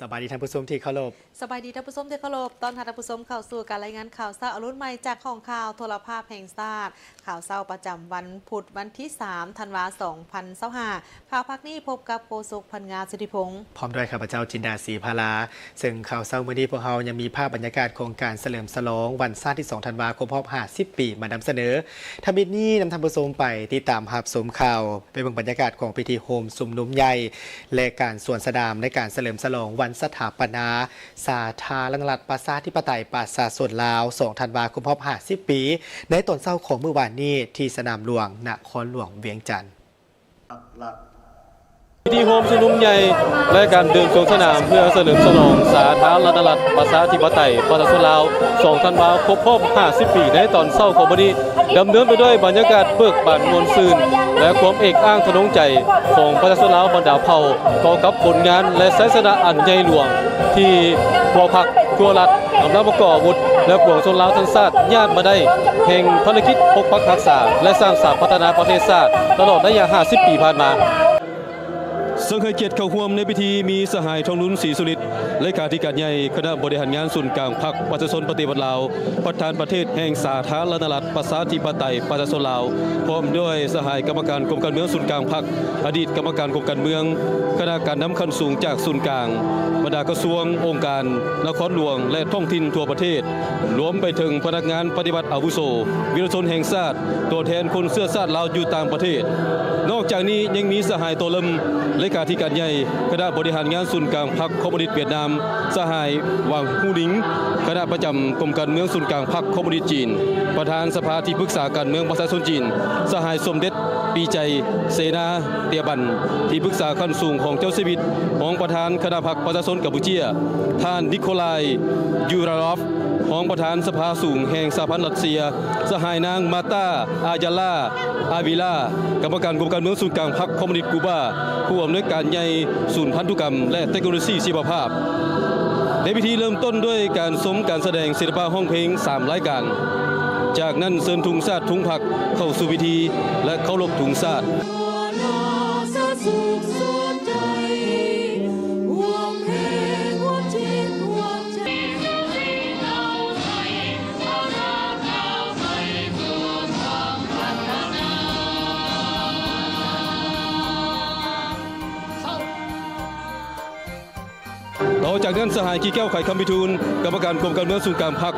สบายดีท่านผู้ชมที่เคารพสบายดีท่านผู้ชมที่เคารพตอนท่านผู้ชมเข้าสู่การรายงานข่าวเช้าอรุณใหม่จากของข่าวโทรภาพแห่งชาติข่าวเช้าประจำวันพุธวันที่3ธันวาคม2025ข่าวพักนี้พบกับโฆษกพันงาสิทธิพงศ์พร้อมด้วยข้าพเจ้าจินดาศรีพาลาซึ่งข่าวเช้ามื้อนี้พวกเรายังมีภาพบรรยากาศโครงการเฉลิมฉลองวันชาติที่2ธันวาคมครบ50 ปีมานำเสนอทำบิดนี้นำท่านผู้ชมไปติดตามภาพชมข่าวไปเบิ่งบรรยากาศของพิธีโฮมสุมนุมใหญ่และการสวนสนามในการเฉลิมฉลองวันสถาปนาสาธารณรัฐประชาธิปไตยประชาชนลาว2ธันวาคมครบ50 ปีในตอนเช้าของเมื่อวานนี้ที่สนามหลวงนครหลวงเวียงจันทร์พิธีโฮมชุมนุมใหญ่และการเดินสวนสนามเพื่อเฉลิมฉลองสาธารณรัฐประชาธิปไตยประชาชนลาว2ธันวาคมครบ50 ปีในตอนเช้าของวันนี้ดำเนินไปด้วยบรรยากาศเบิกบานมวลซื่นและความเอกอ้างทะนงใจของประชาชนลาวบรรดาเผ่าต่อกับผลงานและไสยสนะอันใหญ่หลวงที่พวกพรรคทั่วรัฐอำนาจประกอบอาวุธและปวงชนลาวทั้งชาติญาติมาได้แห่งภารกิจปกปักรักษาและสร้างสรรค์พัฒนาประเทศชาติตลอดระยะ50 ปีผ่านมาซึ่งให้เกียรติเข้าร่วมในพิธีมีสหายทองนุ้นศรีสุริตเลขาธิการใหญ่คณะบริหารงานศูนย์กลางพรรคประชาชนปฏิวัติลาวประธานประเทศแห่งสาธารณรัฐประชาธิปไตยประชาชนลาวพร้อมด้วยสหายกรรมการกรมการเมืองศูนย์กลางพรรคอดีตกรรมการกรมการเมืองคณะการนำขั้นสูงจากศูนย์กลางบรรดากระทรวงองค์การนครหลวงและท้องถิ่นทั่วประเทศรวมไปถึงพนักงานปฏิบัติอาวุโสวีรชนแห่งชาติตัวแทนคนเสื้อชาติลาวอยู่ต่างประเทศนอกจากนี้ยังมีสหายโตลมเลขาธิการใหญ่คณะบริหารงานศูนย์กลางพรรคคอมมิวนิสต์เวียดนามสหายหวังฮู้หนิงคณะประจำกรมการเมืองศูนย์กลางพรรคคอมมิวนิสต์จีนประธานสภาที่ปรึกษาการเมืองประชาชนจีนสหายสมเด็จปีใจเสนาเตียบันที่ปรึกษาขั้นสูงของเจ้าชีวิตรองประธานคณะพรรคประชาชนกัมพูชีท่านนิโคลายยูรารอฟรองประธานสภาสูงแห่งสหพันธ์รัสเซียสหายนางมาตาอายาลาอาวิลากรรมการกรมการเมืองศูนย์กลางพรรคคอมมิวนิสต์กูบาผู้อำนวยการใหญ่ศูนย์พันธุกรรมและเทคโนโลยีชีวภาพในพิธีเริ่มต้นด้วยการสมการแสดงศิลปะห้องเพลง3รายการจากนั้นเชิญธงชาติธงพรรคเข้าสู่พิธีและเคารพธงชาติต่อจากนั้นสหายขี้แก้วไข่คำพิทูลกรรมการกรมการเมืองศูนย์กลางพรรค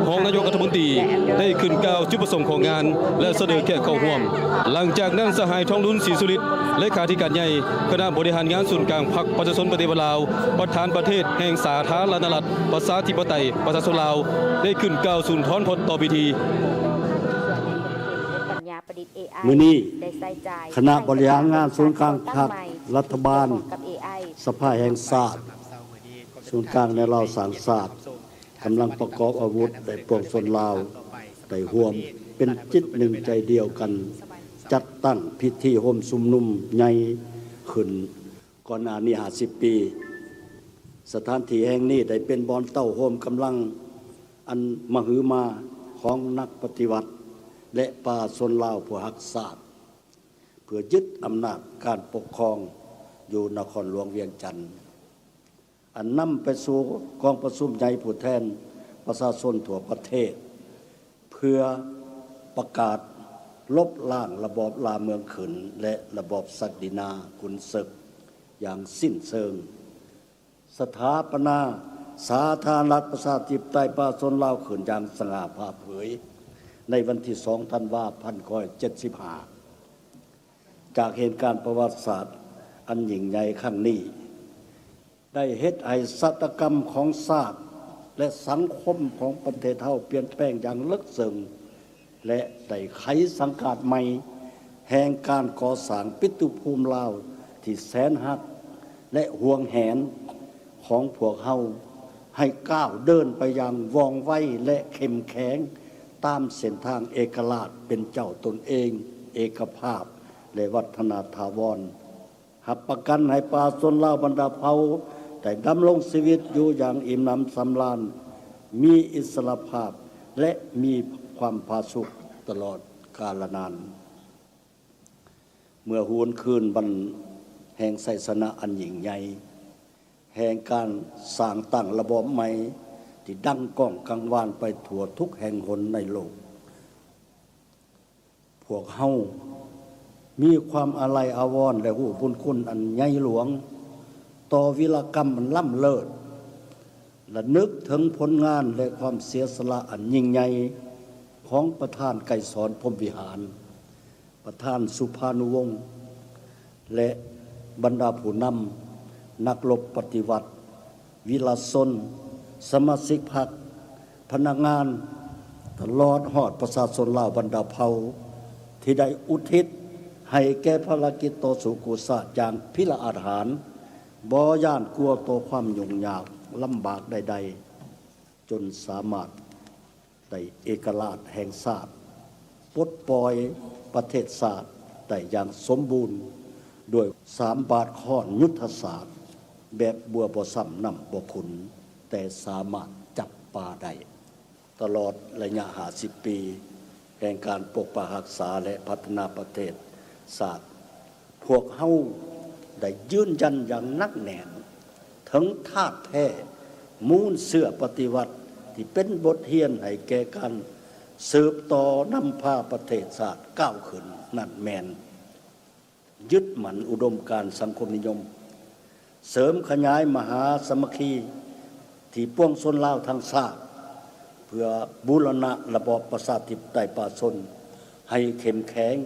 รองนายกรัฐมนตรีได้ขึ้นกล่าวจุดประสงค์ของงานและเสนอแขกเข้าร่วมหลังจากนั้นสหายทองนุ้นศรีสุริตเลขาธิการใหญ่คณะบริหารงานศูนย์กลางพรรคประชาชนปฏิวัติลาวประธานประเทศแห่งสาธารณรัฐประชาธิปไตยประชาชนลาวได้ขึ้นกล่าวสุนทรพจน์ต่อพิธีมื้อนี้คณะบริหารงานศูนย์กลางพรรครัฐบาลสภาแห่งชาติศูนย์กลางในลาวสารศาสตร์กำลังประกอบอาวุธได้ปวงชนลาวได้ร่วมเป็นจิตหนึ่งใจเดียวกันจัดตั้งพิธีโฮมชุมนุมใหญ่ขึ้นก่อนหน้านี้50 ปีสถานที่แห่งนี้ได้เป็นบ่อนเต้าโฮมกำลังอันมหึมาของนักปฏิวัติและประชาชนลาวผู้รักชาติเพื่อยึดอำนาจการปกครองอยู่นครหลวงเวียงจันทน์อันนำไปสู่กองประชุมใหญ่ผู้แทนประชาชนทั่วประเทศเพื่อประกาศลบล้างระบอบลาเมืองขืนและระบอบศักดินาขุนศึกอย่างสิ้นเชิงสถาปนาสาธารณรัฐประชาธิปไตยประชาชนลาวขืนอย่างสง่าผ่าเผยในวันที่2ธันวาคม1975จากเหตุการณ์ประวัติศาสตร์อันยิ่งใหญ่ครั้งนี้ได้เฮ็ดให้ศาสตรกรรมของชาติและสังคมของประเทศเฮาเปลี่ยนแปลงอย่างลึกซึ้งและได้ไขสังกัดใหม่แห่งการก่อสร้างปิตุภูมิลาวที่แสนฮักและห่วงแหนของพวกเฮาให้ก้าวเดินไปอย่างว่องไวและเข้มแข็งตามเส้นทางเอกราชเป็นเจ้าตนเองเอกภาพและวัฒนถาวรหับประกันให้ประชาชนลาวบรรดาเผ่าได้ดำรงชีวิตอยู่อย่างอิ่มหนำสำราญมีอิสรภาพและมีความผาสุกตลอดกาลนานเมื่อหวนคืนวันแห่งไสยสนะอันยิ่งใหญ่ แห่งการสร้างตั้งระบบใหม่ที่ดังก้องกังวานไปทั่วทุกแห่งหนในโลกพวกเฮามีความอาลัยอาวรณ์และหูบุญคุณอันใหญ่หลวงต่อวีรกรรมมันล้ำเลิศและนึกถึงผลงานและความเสียสละอันยิ่งใหญ่ของประธานไกรสอนพรหมวิหารประธานสุภานุวงศ์และบรรดาผู้นำนักรบปฏิวัติวิลาชนสมาชิกพรรคพนักงานตลอดหอดประชาชนลาวบรรดาเผ่าที่ได้อุทิศให้แก่ภารกิจต่อสู้กุศลอย่างพิละอาหารบ่ย่านกลัวต่อความยุ่งยากลำบากใดๆจนสามารถได้เอกราชแห่งชาติปลดปล่อยประเทศชาติได้อย่างสมบูรณ์ด้วย3 บาทข้อนยุทธศาสตร์แบบบัวบ่ซ้ำน้ำบ่ขุนแต่สามารถจับปลาได้ตลอดระยะ50 ปีแห่งการปกปักรักษาและพัฒนาประเทศชาติพวกเฮาได้ยืนยันอย่างนักแน่นถึงธาตุแท้มูลเสื่อปฏิวัติที่เป็นบทเรียนให้แก่กันสืบต่อนำพาประเทศชาติก้าวขึ้นนั่นแม่นยึดมั่นอุดมการณ์สังคมนิยมเสริมขยายมหาสามัคคีที่ปวงชนลาวทั้งชาติเพื่อบูรณะระบอบประชาธิปไตยประชาชนให้เข้มแข็ง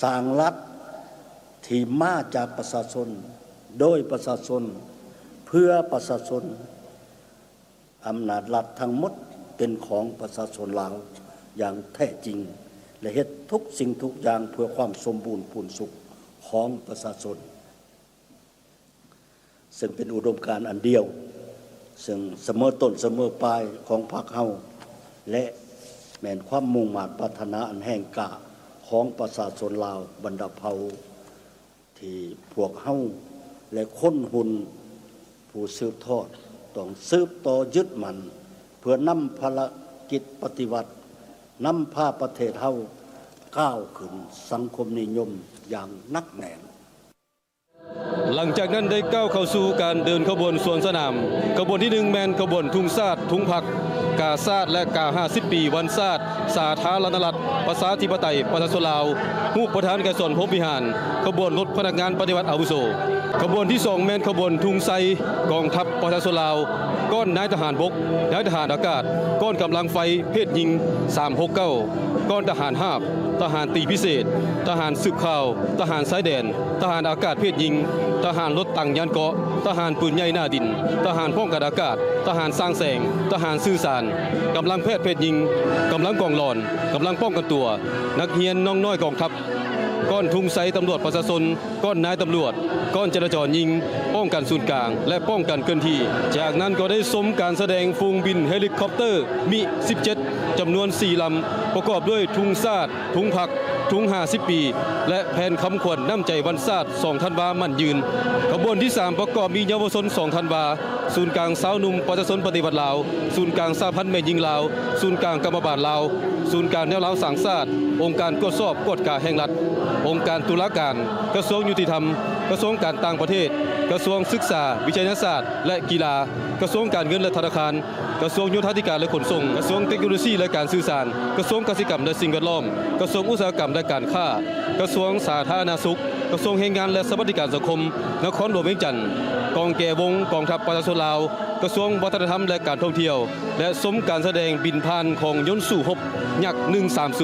สร้างรัฐที่มาจากประชาชนโดยประชาชนเพื่อประชาชนอำนาจรัฐทั้งหมดเป็นของประชาชนลาวอย่างแท้จริงและเฮ็ดทุกสิ่งทุกอย่างเพื่อความสมบูรณ์พูนสุขของประชาชนซึ่งเป็นอุดมการณ์อันเดียวซึ่งเสมอต้นเสมอปลายของพรรคเฮาและแม่นความมุ่งมั่นปรารถนาอันแห่งกล้าของประชาชนลาวบรรดาเผ่าที่พวกเฮาและคนหุ่นผู้สืบทอดต้องสืบต่อยึดมั่นเพื่อนำภารกิจปฏิวัตินำพาประเทศเฮาก้าวขึ้นสังคมนิยมอย่างนักแน่น หลังจากนั้นได้ก้าวเข้าสู่การเดินขบวนสวนสนามขบวนที่1แมนขบวนทุ่งชาติทุ่งผักกาชาติและกา50 ปีวันชาติสาธารณรัฐประชาธิปไตยประชาชนลาวผู้ประธานไกรสอนพรหมวิหารขบวนรถพนักงานปฏิวัติอาวุโสขบวนที่2แมนขบวนทุ่งไซกองทัพประชาชนลาวก้อนนายทหารบกนายทหารอากาศก้อนกำลังไฟเพศยิง369ก้อนทหารหาบทหารตีพิเศษทหารสืบข่าวทหารสายแดนทหารอากาศเพศยิงทหารรถตั้งยานเกาะทหารปืนใหญ่หน้าดินทหารป้องกันอากาศทหารสร้างแสงทหารสื่อสารกำลังแพทย์เพศยิงกำลังกองหลอนกำลังป้องกันตัวนักเรียนน้องน้อยกองทัพก้อนทุ่งไซตำรวจประชาชนก้อนนายตำรวจก้อนจราจรยิงป้องกันศูนย์กลางและป้องกันเคลื่อนที่จากนั้นก็ได้ชมการแสดงฝูงบินเฮลิคอปเตอร์มิ17จำนวน4 ลำประกอบด้วยทุ่งชาติทุ่งผักทุ่ง50 ปีและแผนคำขวัญน้ำใจวันชาติ2 ธันวามั่นยืนขบวนที่3ประกอบมีเยาวชน2 ธันวาศูนย์กลางสาวหนุ่มประชาชนปฏิวัติลาวศูนย์กลางสหพันธ์แม่หญิงลาวศูนย์กลางกรรมบาลลาวศูนย์กลางแนวลาวสังชาติองค์การตรวจสอบกฎกาแห่งรัฐองค์การตุลาการกระทรวงยุติธรรมกระทรวงการต่างประเทศกระทรวงศึกษาวิทยาศาสตร์และกีฬากระทรวงการเงินและธนาคารกระทรวงโยธาธิการและขนส่งกระทรวงเทคโนโลยีและการสื่อสารกระทรวงเกษตรกรรมและสิ่งแวดล้อมกระทรวงอุตสาหกรรมและการค้ากระทรวงสาธารณสุขกระทรวงแรงงานและสวัสดิการสังคมนครหลวงเวียงจันทร์กองแก่วงกองทัพประชาชนลาวกระทรวงวัฒนธรรมและการท่องเที่ยวและชมการแสดงบินผ่านของยนต์สู่ฮบยักษ์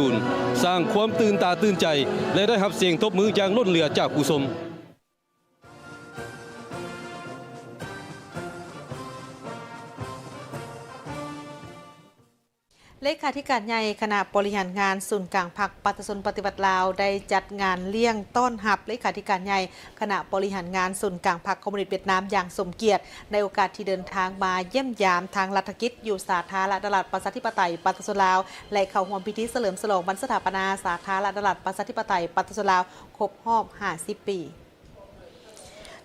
130สร้างความตื่นตาตื่นใจและได้รับเสียงตบมืออย่างล้นเหลือจากผู้ชม เลขาธิการใหญ่คณะบริหารงานศูนย์กลางพรรคประชาชนปฏิวัติลาวได้จัดงานเลี้ยงต้อนรับเลขาธิการใหญ่คณะบริหารงานศูนย์กลางพรรคคอมมิวนิสต์เวียดนามอย่างสมเกียรติในโอกาสที่เดินทางมาเยี่ยมยามทางรัฐกิจอยู่สาธารณรัฐประชาธิปไตยประชาชนลาวและเข้าร่วมพิธีเฉลิมฉลองวันสถาปนาสาธารณรัฐประชาธิปไตยประชาชนลาวครบรอบ50 ปี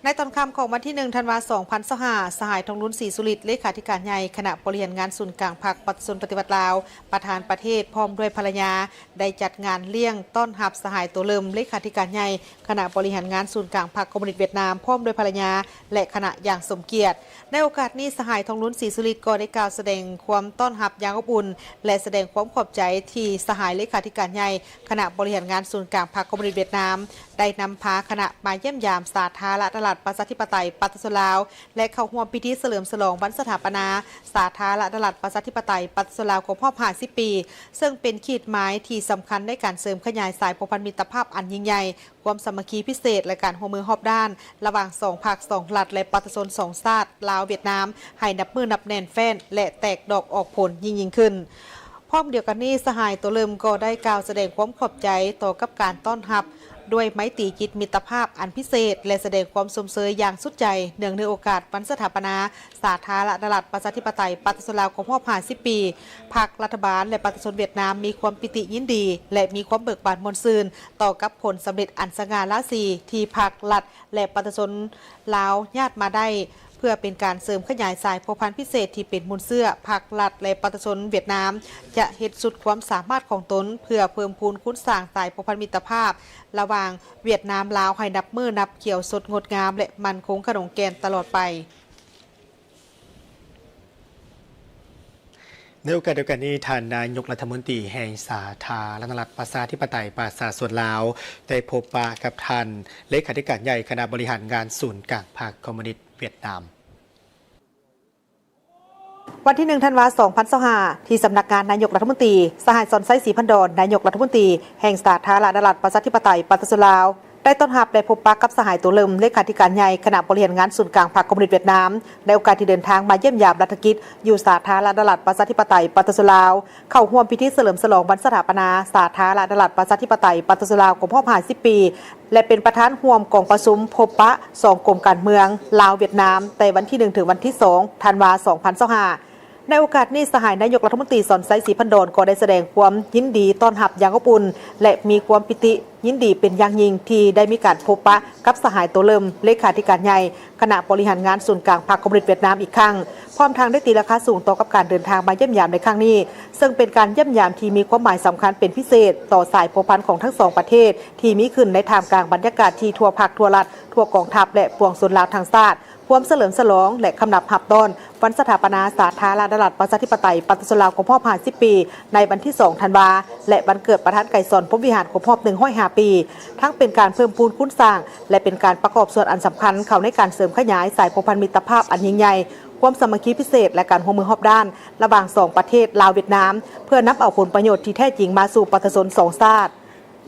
ในตอนค่ำของวันที่1 ธันวาคม 2025 สหายทองลุ้นศรีสุริตเลขาธิการใหญ่คณะบริหารงานศูนย์กลางพรรคปฏิปฏิบัติลาวประธานประเทศพร้อมด้วยภรรยาได้จัดงานเลี้ยงต้อนรับสหายตัวเริ่มเลขาธิการใหญ่คณะบริหารงานศูนย์กลางพรรคคอมมิวนิสต์เวียดนามพร้อมด้วยภรรยาและคณะอย่างสมเกียรติในโอกาสนี้สหายทองลุ้นศรีสุริตก็ได้กล่าวแสดงความต้อนรับอย่างอบอุ่นและแสดงความขอบใจที่สหายเลขาธิการใหญ่คณะบริหารงานศูนย์กลางพรรคคอมมิวนิสต์เวียดนามได้นำพาคณะมาเยี่ยมยามสาธารณรัฐประชาธิปไตยปฏิรูปลาวและเข้าร่วมพิธีเฉลิมฉลองวันสถาปนาสาธารณรัฐประชาธิปไตยปฏิรูปลาวครบรอบ50 ปีซึ่งเป็นขีดหมายที่สำคัญในการเสริมขยายสายผูกพันมิตรภาพอันยิ่งใหญ่ความสามัคคีพิเศษและการร่วมมือรอบด้านระหว่าง2 ภาค 2 รัฐและปฏิรูป2 ชาติลาวเวียดนามให้นับมือนับแน่นแฟ้นและแตกดอกออกผลยิ่งขึ้นพร้อมเดียวกันนี้สหายตัวเริ่มก็ได้กล่าวแสดงความขอบใจต่อกับการต้อนรับด้วยไมตรีจิตมิตรภาพอันพิเศษและแสดงความสมเสยอย่างสุดใจเนื่องในโอกาสวันสถาปนาสาธารณรัฐประชาธิปไตยปฏิรูปลาวครบรอบ50 ปีพรรครัฐบาลและปฏิรูปเวียดนามมีความปิติยินดีและมีความเบิกบานมวลซื่นต่อกับผลสำเร็จอันสง่าราศีที่พรรครัฐและปฏิรูปลาวญาติมาได้เพื่อเป็นการเสริมขยายสายผูกพันพิเศษที่เป็นมูลเสื้อพรรครัฐและปฏิรูปเวียดนามจะเฮ็ดสุดความสามารถของตนเพื่อเพิ่มพูนคุณสร้างสายผูกพันมิตรภาพระหว่างเวียดนามลาวให้นับมือนับเขียวสดงดงามและมั่นคงขนงแกนตลอดไปในโอกาสเดียวกันนี้ท่านนายกรัฐมนตรีแห่งสาธารณรัฐประชาธิปไตยประชาชนลาวได้พบปะกับท่านเลขาธิการใหญ่คณะบริหารงานศูนย์กลางพรรคคอมมิวนิสต์เวียดนามวันที่1 ธันวาคม 2025 ที่สำนักงานนายกรัฐมนตรีสหายสอนไซศรีพันดอนนายกรัฐมนตรีแห่งสาธารณรัฐประชาธิปไตยปฏิรูปลาวได้ต้อนรับได้พบปะกับสหายตัวเริ่มเลขาธิการใหญ่คณะบริหารงานศูนย์กลางพรรคคอมมิวนิสต์เวียดนามในโอกาสที่เดินทางมาเยี่ยมยามรัฐกิจอยู่สาธารณรัฐประชาธิปไตยปฏิรูปลาวเข้าร่วมพิธีเฉลิมฉลองวันสถาปนาสาธารณรัฐประชาธิปไตยปฏิรูปลาวครบรอบ50 ปีและเป็นประธานร่วมกองประชุมพบปะ2 กรมการเมืองลาวเวียดนามในวันที่1 ถึงวันที่ 2 ธันวาคม 2025ในโอกาสนี้สหายนายกรัฐมนตรีสอนไซศรีพันดอนก็ได้แสดงความยินดีต้อนรับอย่างอบอุ่นและมีความปิติยินดีเป็นอย่างยิ่งที่ได้มีการพบปะกับสหายตัวเริ่มเลขาธิการใหญ่คณะบริหารงานศูนย์กลางพรรคคอมมิวนิสต์เวียดนามอีกครั้งพร้อมทางได้ตีราคาสูงต่อกับการเดินทางมาเยี่ยมยามในครั้งนี้ซึ่งเป็นการเยี่ยมยามที่มีความหมายสำคัญเป็นพิเศษต่อสายผูกพันของทั้ง2 ประเทศที่มีขึ้นในท่ามกลางบรรยากาศที่ทั่วภาคทั่วรัฐทั่วกองทัพและปวงชนลาวทางชาติความเฉลิมฉลองและคำนับหับต้อนวันสถาปนาสาธารณรัฐประชาธิปไตยปฏิรูปลาวครบรอบ50 ปีในวันที่ 2 ธันวาคมและวันเกิดประธานไก่สอนพรหมวิหารครบรอบ105 ปีทั้งเป็นการเพิ่มพูนคุณสร้างและเป็นการประกอบส่วนอันสำคัญเข้าในการเสริมขยายสายผูกพันมิตรภาพอันยิ่งใหญ่ความสามัคคีพิเศษและการร่วมมือรอบด้านระหว่าง2 ประเทศลาวเวียดนามเพื่อนำเอาผลประโยชน์ที่แท้จริงมาสู่ปฏิรูป2 ชาติ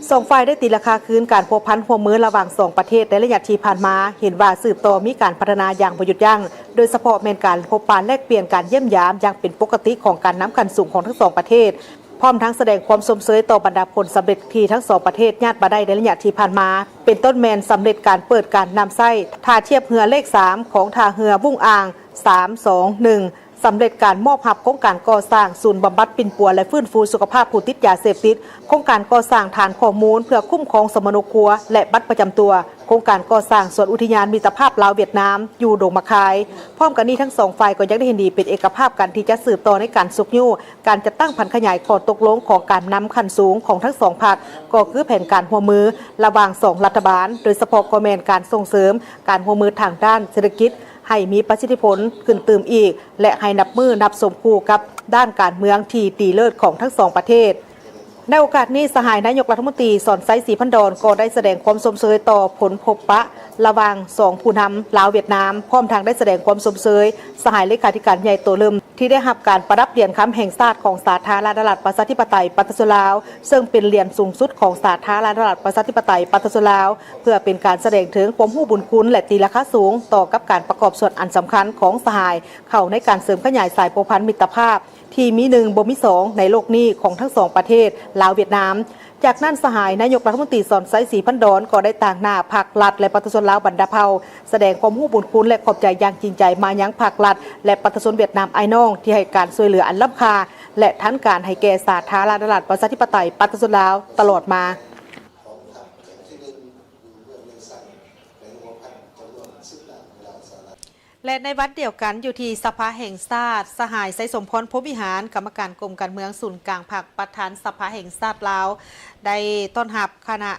2 ฝ่ายได้ตีราคาคืนการพัวพันร่วมมือระหว่าง2 ประเทศในระยะที่ผ่านมาเห็นว่าสืบต่อมีการพัฒนาอย่างบ่หยุดยั้งโดยเฉพาะแม่นการพบปะแลกเปลี่ยนการเยี่ยมยามอย่างเป็นปกติของการนำกันสูงของทั้ง2 ประเทศพร้อมทั้งแสดงความสมเสยต่อบรรดาผลสำเร็จที่ทั้ง2 ประเทศญาติมาได้ในระยะที่ผ่านมาเป็นต้นแมนสำเร็จการเปิดการนำไส้ท่าเทียบเรือเลข3ของท่าเรือวุ้งอ่าง321สำเร็จการมอบหับโครงการก่อสร้างศูนย์บำบัดปิ่นปัวและฟื้นฟูสุขภาพผู้ติดยาเสพติดโครงการก่อสร้างฐานข้อมูลเพื่อคุ้มครองสมณครัวและบัตรประจำตัวโครงการก่อสร้างสวนอุทยานมิตรภาพลาวเวียดนามอยู่ดงมะคายพร้อมกันนี้ทั้ง2 ฝ่ายก็ยังได้เห็นดีเป็นเอกภาพกันที่จะสืบต่อในการสุกยู่การจัดตั้งพันขยายข้อตกลงของการนำขั้นสูงของทั้ง2 ภาคก็คือแผนการร่วมมือระหว่าง2 รัฐบาลโดยเฉพาะก็แม่นการส่งเสริมการร่วมมือทางด้านเศรษฐกิจให้มีประสิทธิผลขึ้นเติมอีกและให้นับมือนับสมคู่กับด้านการเมืองที่ตีเลิศของทั้ง2 ประเทศในโอกาสนี้สหายนายกรัฐมนตรีสอนไซศรีพันดอนก็ได้แสดงความสมเสยต่อผลพบปะระหว่าง2 ผู้นำลาวเวียดนามพร้อมทางได้แสดงความสมเสยสหายเลขาธิการใหญ่ตัวเริ่มที่ได้รับการประดับเหรียญคำแห่งชาติของสาธารณรัฐประชาธิปไตยปฏิรูปลาวซึ่งเป็นเหรียญสูงสุดของสาธารณรัฐประชาธิปไตยปฏิรูปลาวเพื่อเป็นการแสดงถึงความรู้บุญคุณและตีราคาสูงต่อกับการประกอบส่วนอันสำคัญของสหายเข้าในการเสริมขยายสายผูกพันมิตรภาพที่มี1 บ่มี 2ในโลกนี้ของทั้ง2 ประเทศลาวเวียดนามจากนั้นสหายนายกรัฐมนตรีสอนไซศรีพันดอนก็ได้ต่างหน้าภาครัฐและปฏิรูปลาวบรรดาเผ่าแสดงความรู้บุญคุณและขอบใจอย่างจริงใจมายังภาครัฐและปฏิรูปเวียดนามไอ้น้องที่ให้การช่วยเหลืออันล้ำค่าและทั้งการให้แก่สาธารณรัฐประชาธิปไตยปฏิรูปลาวตลอดมา 4 และในวัดเดียวกันอยู่ที่สภาแห่งชาติสหายไซสมพรพวิหารกรรมการกรมการเมืองศูนย์กลางภาคประธานสภาแห่งชาติลาวได้ต้อนรับคณะ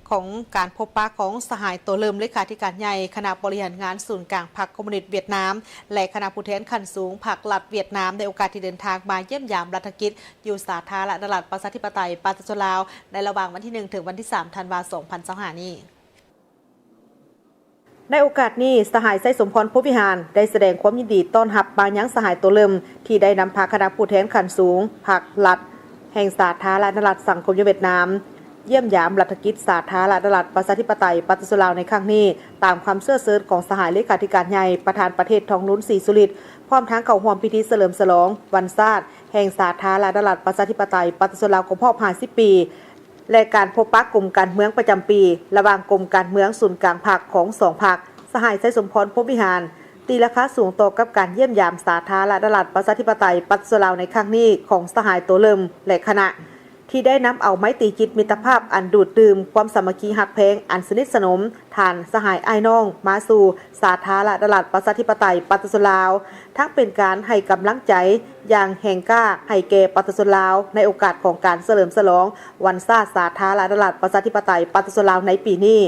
ของการพบปะของสหายตัวเริ่มเลขาธิการใหญ่คณะบริหารงานศูนย์กลางพรรคคอมมิวนิสต์เวียดนามและคณะผู้แทนขั้นสูงพรรครัฐเวียดนามในโอกาสที่เดินทางมาเยี่ยมยามรัฐกิจอยู่สาธารณรัฐประชาธิปไตยปาตจลาวในระหว่างวันที่1ถึงวันที่3ธันวาคม2025นี้ในโอกาสนี้สหายไซสมพรพวิหารได้แสดงความยินดีต้อนรับมายังสหายตัวเริ่มที่ได้นำพาคณะผู้แทนขั้นสูงพรรครัฐแห่งสาธารณรัฐสังคมเวียดนามเยี่ยมยามรัฐกิจสาธารณรัฐประชาธิปไตยปาตจลาวในครั้งนี้ตามความเชื่อเชิญของสหายเลขาธิการใหญ่ประธานประเทศทองลุ้นศรีสุริตพร้อมทั้งเข้าร่วมพิธีเฉลิมฉลองวันชาติแห่งสาธารณรัฐประชาธิปไตยปาตจลาวครบรอบ50 ปีและการพบปะกลุ่มการเมืองประจำปีระหว่างกลุ่มการเมืองศูนย์กลางพรรคของ2พรรคสหายไซสมพรพวิหารตีราคาสูงต่อกับการเยี่ยมยามสาธารณรัฐประชาธิปไตยปาตจลาวในครั้งนี้ของสหายตัวเริ่มและคณะที่ได้นำเอาไม้ตีจิตมิตรภาพอันดูดดื่มความสามัคคีหักแพงอันสนิทสนมฐานสหายไอ้น้องมาสู่สาธารณรัฐประชาธิปไตยปาตจลาวทั้งเป็นการให้กำลังใจอย่างแห่งกล้าให้แก่ปาตจลาวในโอกาสของการเฉลิมฉลองวันชาติสาธารณรัฐประชาธิปไตยปาตจลาวในปีนี้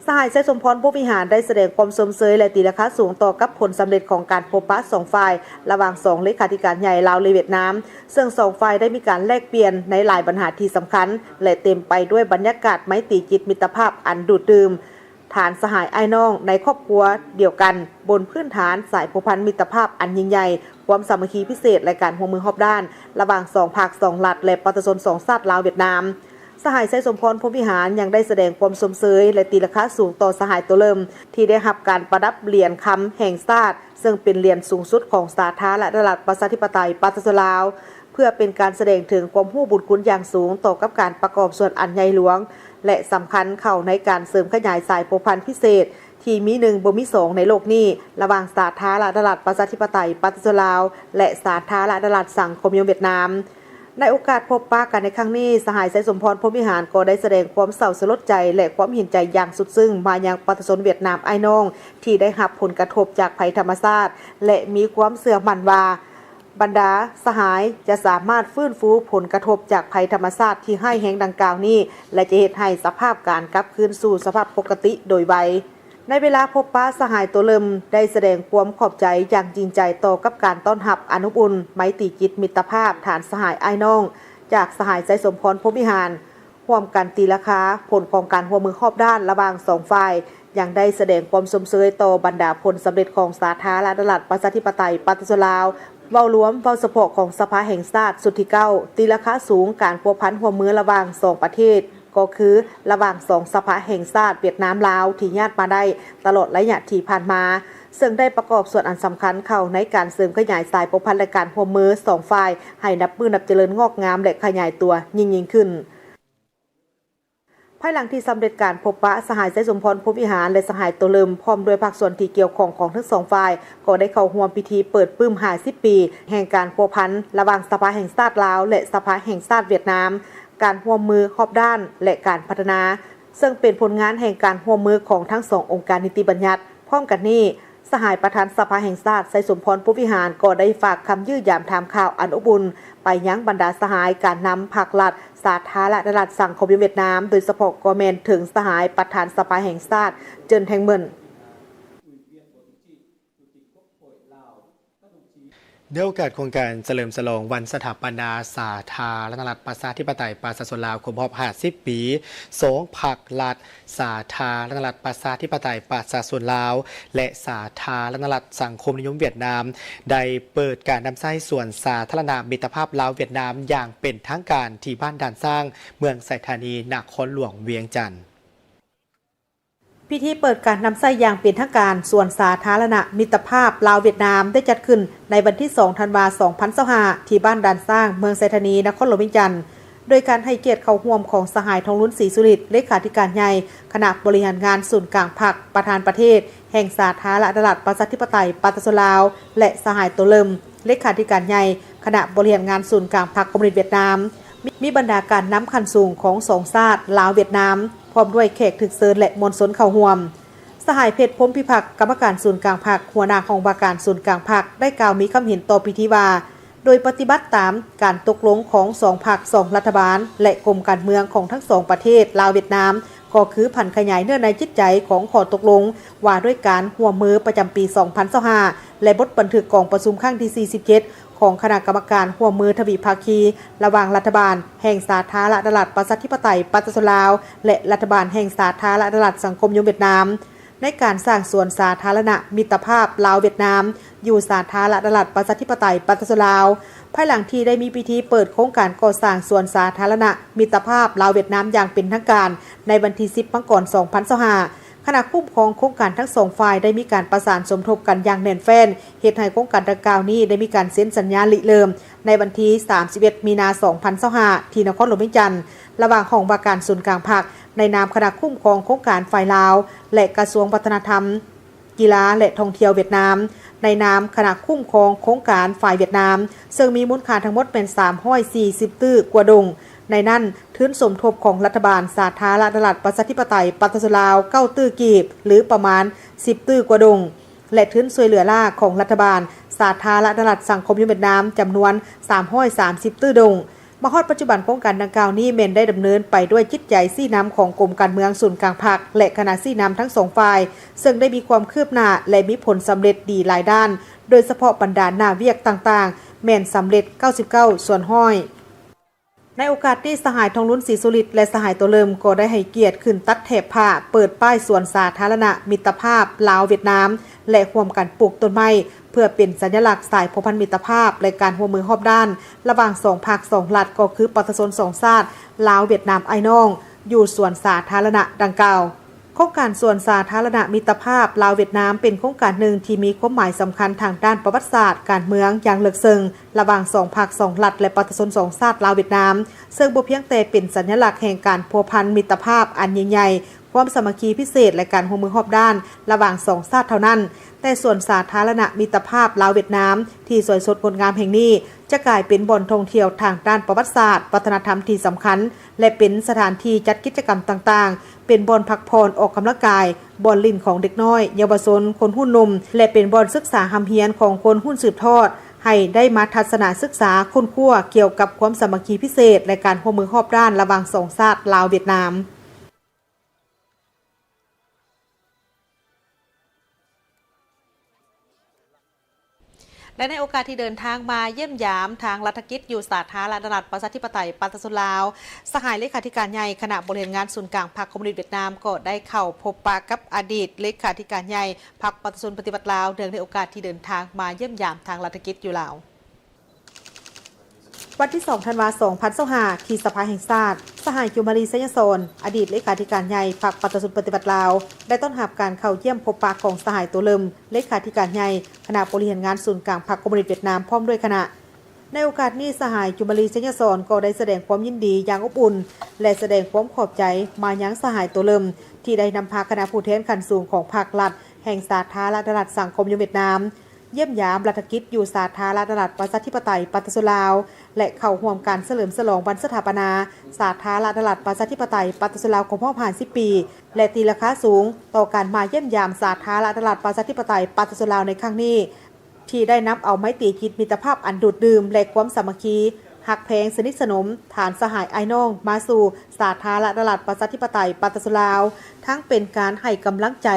สหายไซสมพรพวิหารได้แสดงความสมเสยและตีราคาสูงต่อกับผลสำเร็จของการพบปะ2ฝ่ายระหว่าง2เลขาธิการใหญ่ลาวและเวียดนามซึ่ง2ฝ่ายได้มีการแลกเปลี่ยนในหลายปัญหาที่สำคัญและเต็มไปด้วยบรรยากาศไมตรีจิตมิตรภาพอันดูดดื่มฐานสหายไอ้น้องในครอบครัวเดียวกันบนพื้นฐานสายผูกพันมิตรภาพอันยิ่งใหญ่ความสามัคคีพิเศษและการร่วมมือรอบด้านระหว่าง2ภาค2รัฐและประชาชน2ชาติลาวเวียดนามสหายไซสมพรพวิหารยังได้แสดงความสมเสยและตีราคาสูงต่อสหายตัวเริ่มที่ได้รับการประดับเหรียญคำแห่งชาติซึ่งเป็นเหรียญสูงสุดของสาธารณรัฐประชาธิปไตยปาตจลาวเพื่อเป็นการแสดงถึงความรู้บุญคุณอย่างสูงต่อกับการประกอบส่วนอันใหญ่หลวงและสำคัญเข้าในการเสริมขยายสายผูกพันพิเศษที่มี1บ่มี2ในโลกนี้ระหว่างสาธารณรัฐประชาธิปไตยปาตจลาวและสาธารณรัฐสังคมเวียดนามในโอกาสพบปะกันในครั้งนี้สหายไซสมพรพวิหารก็ได้แสดงความเศร้าสลดใจและความเห็นใจอย่างสุดซึ้งมายังประชาชนเวียดนามไอ้น้องที่ได้รับผลกระทบจากภัยธรรมชาติและมีความเชื่อมั่นว่าบรรดาสหายจะสามารถฟื้นฟูผลกระทบจากภัยธรรมชาติที่ให้แห่งดังกล่าวนี้และจะเฮ็ดให้สภาพการกลับคืนสู่สภาพปกติโดยไวในเวลาพบปะสหายตัวเริ่มได้แสดงความขอบใจอย่างจริงใจต่อกับการต้อนรับอนุบุญไมตรีจิตมิตรภาพฐานสหายไอ้น้องจากสหายไซสมพรพวิหารร่วมกันตีราคาผลของการร่วมมือรอบด้านระหว่าง2ฝ่ายยังได้แสดงความสมเสยต่อบรรดาผลสำเร็จของสาธารณรัฐประชาธิปไตยปาตจลาวเว้ารวมเว้าเฉพาะของสภาแห่งชาติสุดที่9ตีราคาสูงการพัวพันร่วมมือระหว่าง2ประเทศก็คือระหว่าง2สภาแห่งชาติเวียดนามลาวที่ญาติมาได้ตลอดระยะที่ผ่านมาซึ่งได้ประกอบส่วนอันสำคัญเข้าในการเสริมขยายสายผูกพันและการร่วมมือ2ฝ่ายให้นับมือนับเจริญงอกงามและขยายตัวยิ่งขึ้นภายหลังที่สำเร็จการพบปะสหายไซสมพรพวิหารและสหายตัวเริ่มพร้อมด้วยภาคส่วนที่เกี่ยวข้องของทั้ง2ฝ่ายก็ได้เข้าร่วมพิธีเปิดปึ้ม50 ปีแห่งการพัวพันระหว่างสภาแห่งชาติลาวและสภาแห่งชาติเวียดนามการร่วมมือรอบด้านและการพัฒนาซึ่งเป็นผลงานแห่งการร่วมมือของทั้ง2องค์การนิติบัญญัติพร้อมกันนี้สหายประธานสภาแห่งชาติไซสมพรพวิหารก็ได้ฝากคำยื้อยามถามข่าวอันอบอุ่นไปยังบรรดาสหายการนำภาครัฐสาธารณรัฐสังคมเวียดนามโดยเฉพาะกอแมนถึงสหายประธานสภาแห่งชาติเจินแทงเมิน ในโอกาสโครงการเฉลิมฉลองวันสถาปนาสาธารณรัฐประชาธิปไตยปาตจลาวครบรอบ50 ปี2พรรครัฐสาธารณรัฐประชาธิปไตยประชาชนลาวและสาธารณรัฐสังคมนิยมเวียดนามได้เปิดการนำใช้ส่วนสาธารณมิตรภาพลาวเวียดนามอย่างเป็นทางการที่บ้านด่านสร้างเมืองไซธานีนครหลวงเวียงจันทร์พิธีเปิดการนำไส้อย่างเป็นทางการส่วนสาธารณมิตรภาพลาวเวียดนามได้จัดขึ้นในวันที่2ธันวาคม2025ที่บ้านด่านสร้างเมืองไซธานีนครหลวงเวียงจันทร์โดยการให้เกียรติเข้าร่วมของสหายทองลุ้นศรีสุริตเลขาธิการใหญ่คณะบริหารงานศูนย์กลางพรรคประธานประเทศแห่งสาธารณรัฐประชาธิปไตยปาตจลาวและสหายตัวเริ่มเลขาธิการใหญ่คณะบริหารงานศูนย์กลางพรรคคอมมิวนิสต์เวียดนามมีบรรดาการนำขั้นสูงของ2ชาติลาวเวียดนามพร้อมด้วยแขกถึกเชิญและมวลชนเข้าร่วม สหายเพชรพรหมพิพักษ์กรรมการศูนย์กลางพรรคหัวหน้าของว่าการศูนย์กลางพรรคได้กล่าวมีคำเห็นต่อพิธีว่าโดยปฏิบัติตามการตกลงของ2พรรค2รัฐบาลและกรมการเมืองของทั้ง2ประเทศลาวเวียดนามก็คือผันขยายเนื้อในจิตใจของข้อตกลงว่าด้วยการร่วมมือประจำปี 2025 และบทบันทึกกองประชุมครั้งที่ 47 ของคณะกรรมการร่วมมือทวิภาคีระหว่างรัฐบาลแห่งสาธารณรัฐประชาธิปไตยปาตสลาวและรัฐบาลแห่งสาธารณรัฐสังคมนิยมเวียดนามในการสร้างสวนสาธารณะมิตรภาพลาวเวียดนามอยู่สาธารณรัฐประชาธิปไตยปาตสลาวภายหลังที่ได้มีพิธีเปิดโครงการก่อสร้างสวนสาธารณะมิตรภาพลาวเวียดนามอย่างเป็นทางการในวันที่ 10 มังกร 2025 ขณะคุ้มครองโครงการทั้งสองฝ่ายได้มีการประสานสมทบกันอย่างแน่นแฟ้นเหตุให้โครงการดังกล่าวนี้ได้มีการเซ็นสัญญาริเริ่มในวันที่ 31 มีนาคม 2025 ที่นครหลวงเวียงจันทร์ระหว่างของว่าการศูนย์กลางภาคในนามคณะคุ้มครองโครงการฝ่ายลาวและกระทรวงวัฒนธรรมกีฬาและท่องเที่ยวเวียดนามในนามคณะคุ้มครองโครงการฝ่ายเวียดนามซึ่งมีมูลค่าทั้งหมดเป็น340ตื้อกว่าดงในนั้นทุนสมทบของรัฐบาลสาธารณรัฐประชาธิปไตยปาตสลาว9ตื้อกีบหรือประมาณ10ตื้อกว่าดงและทุนช่วยเหลือล่าของรัฐบาลสาธารณรัฐสังคมนิยมเวียดนามจำนวน330ตื้อดงมาฮอดปัจจุบันโครงการดังกล่าวนี้เมนได้ดำเนินไปด้วยจิตใจซี่น้ำของกรมการเมืองศูนย์กลางภาคและคณะซี่น้ำทั้งสองฝ่ายซึ่งได้มีความคืบหน้าและมีผลสำเร็จดีหลายด้านโดยเฉพาะบรรดาหน้าเวียกต่างๆแม่นสำเร็จ99ส่วนห้อยในโอกาสที่สหายทองลุ้นศรีสุริตและสหายตัวเลิมก็ได้ให้เกียรติขึ้นตัดแถบผ้าเปิดป้ายสวนสาธารณะมิตรภาพลาวเวียดนามและร่วมกันปลูกต้นไม้เพื่อเป็นสัญลักษณ์สายพันธมิตรภาพและการร่วมมือรอบด้านระหว่าง2ภาค2รัฐก็คือประชาชน2ชาติลาวเวียดนามไอ้น้องอยู่สวนสาธารณะดังกล่าวโครงการสวนสาธารณะมิตรภาพลาวเวียดนามเป็นโครงการหนึ่งที่มีความหมายสำคัญทางด้านประวัติศาสตร์การเมืองอย่างลึกซึ้งระหว่าง2ภาค2รัฐและประชาชน2ชาติลาวเวียดนามซึ่งบ่เพียงแต่เป็นสัญลักษณ์แห่งการพัวพันมิตรภาพอันยิ่งใหญ่ความสามัคคีพิเศษและการร่วมมือรอบด้านระหว่าง2ชาติเท่านั้นแต่ส่วนสาธารณะมิตรภาพลาวเวียดนามที่สวยสดงดงามแห่งนี้จะกลายเป็นบ่อนท่องเที่ยวทางด้านประวัติศาสตร์วัฒนธรรมที่สำคัญและเป็นสถานที่จัดกิจกรรมต่างๆเป็นบ่อนพักผ่อนออกกำลังกายบ่อนลิ้นของเด็กน้อยเยาวชนคนหุ่นนมและเป็นบ่อนศึกษาหำเฮียนของคนหุ่นสืบทอดให้ได้มาทัศนศึกษาค้นคว้าเกี่ยวกับความสามัคคีพิเศษและการร่วมมือรอบด้านระหว่าง2ชาติลาวเวียดนามและในโอกาสที่เดินทางมาเยี่ยมยามทางรัฐกิจอยู่สาธารณรัฐประชาธิปไตยปาตสลาวสหายเลขาธิการใหญ่คณะบริหารงานศูนย์กลางพรรคคอมมิวนิสต์เวียดนามก็ได้เข้าพบปะกับอดีตเลขาธิการใหญ่พรรคประชาชนปฏิบัติลาวเนื่องในโอกาสที่เดินทางมาเยี่ยมยามทางรัฐกิจอยู่ลาววันที่ 2 ธันวาคม 2025 ที่สภาแห่งชาติสหายคิวมารีเซยโซนอดีตเลขาธิการใหญ่พรรคประชาชนปฏิบัติลาวได้ต้อนรับการเข้าเยี่ยมพบปะของสหายตัวเลิมเลขาธิการใหญ่คณะบริหารงานศูนย์กลางพรรคคอมมิวนิสต์เวียดนามพร้อมด้วยคณะในโอกาสนี้สหายคิวมารีเซยโซนก็ได้แสดงความยินดีอย่างอบอุ่นและแสดงความขอบใจมายังสหายตัวเลิมที่ได้นำพาคณะผู้แทนขั้นสูงของภาครัฐแห่งสาธารณรัฐสังคมนิยมเวียดนามเยี่ยมยามรัฐกิจอยู่สาธารณรัฐประชาธิปไตยปาตสลาวและเข้าร่วมการเฉลิมฉลองวันสถาปนาสาธารณรัฐประชาธิปไตยปาตสลาวครบรอบ50 ปีและตีราคาสูงต่อการมาเยี่ยมยามสาธารณรัฐประชาธิปไตยปาตสลาวในครั้งนี้ที่ได้นำเอาไม้ตีคิดมิตรภาพอันดูดดื่มและความสามัคคีหักแพงสนิทสนมฐานสหายไอ้น้องมาสู่สาธารณรัฐประชาธิปไตยปาตสลาวทั้งเป็นการให้กำลังใจ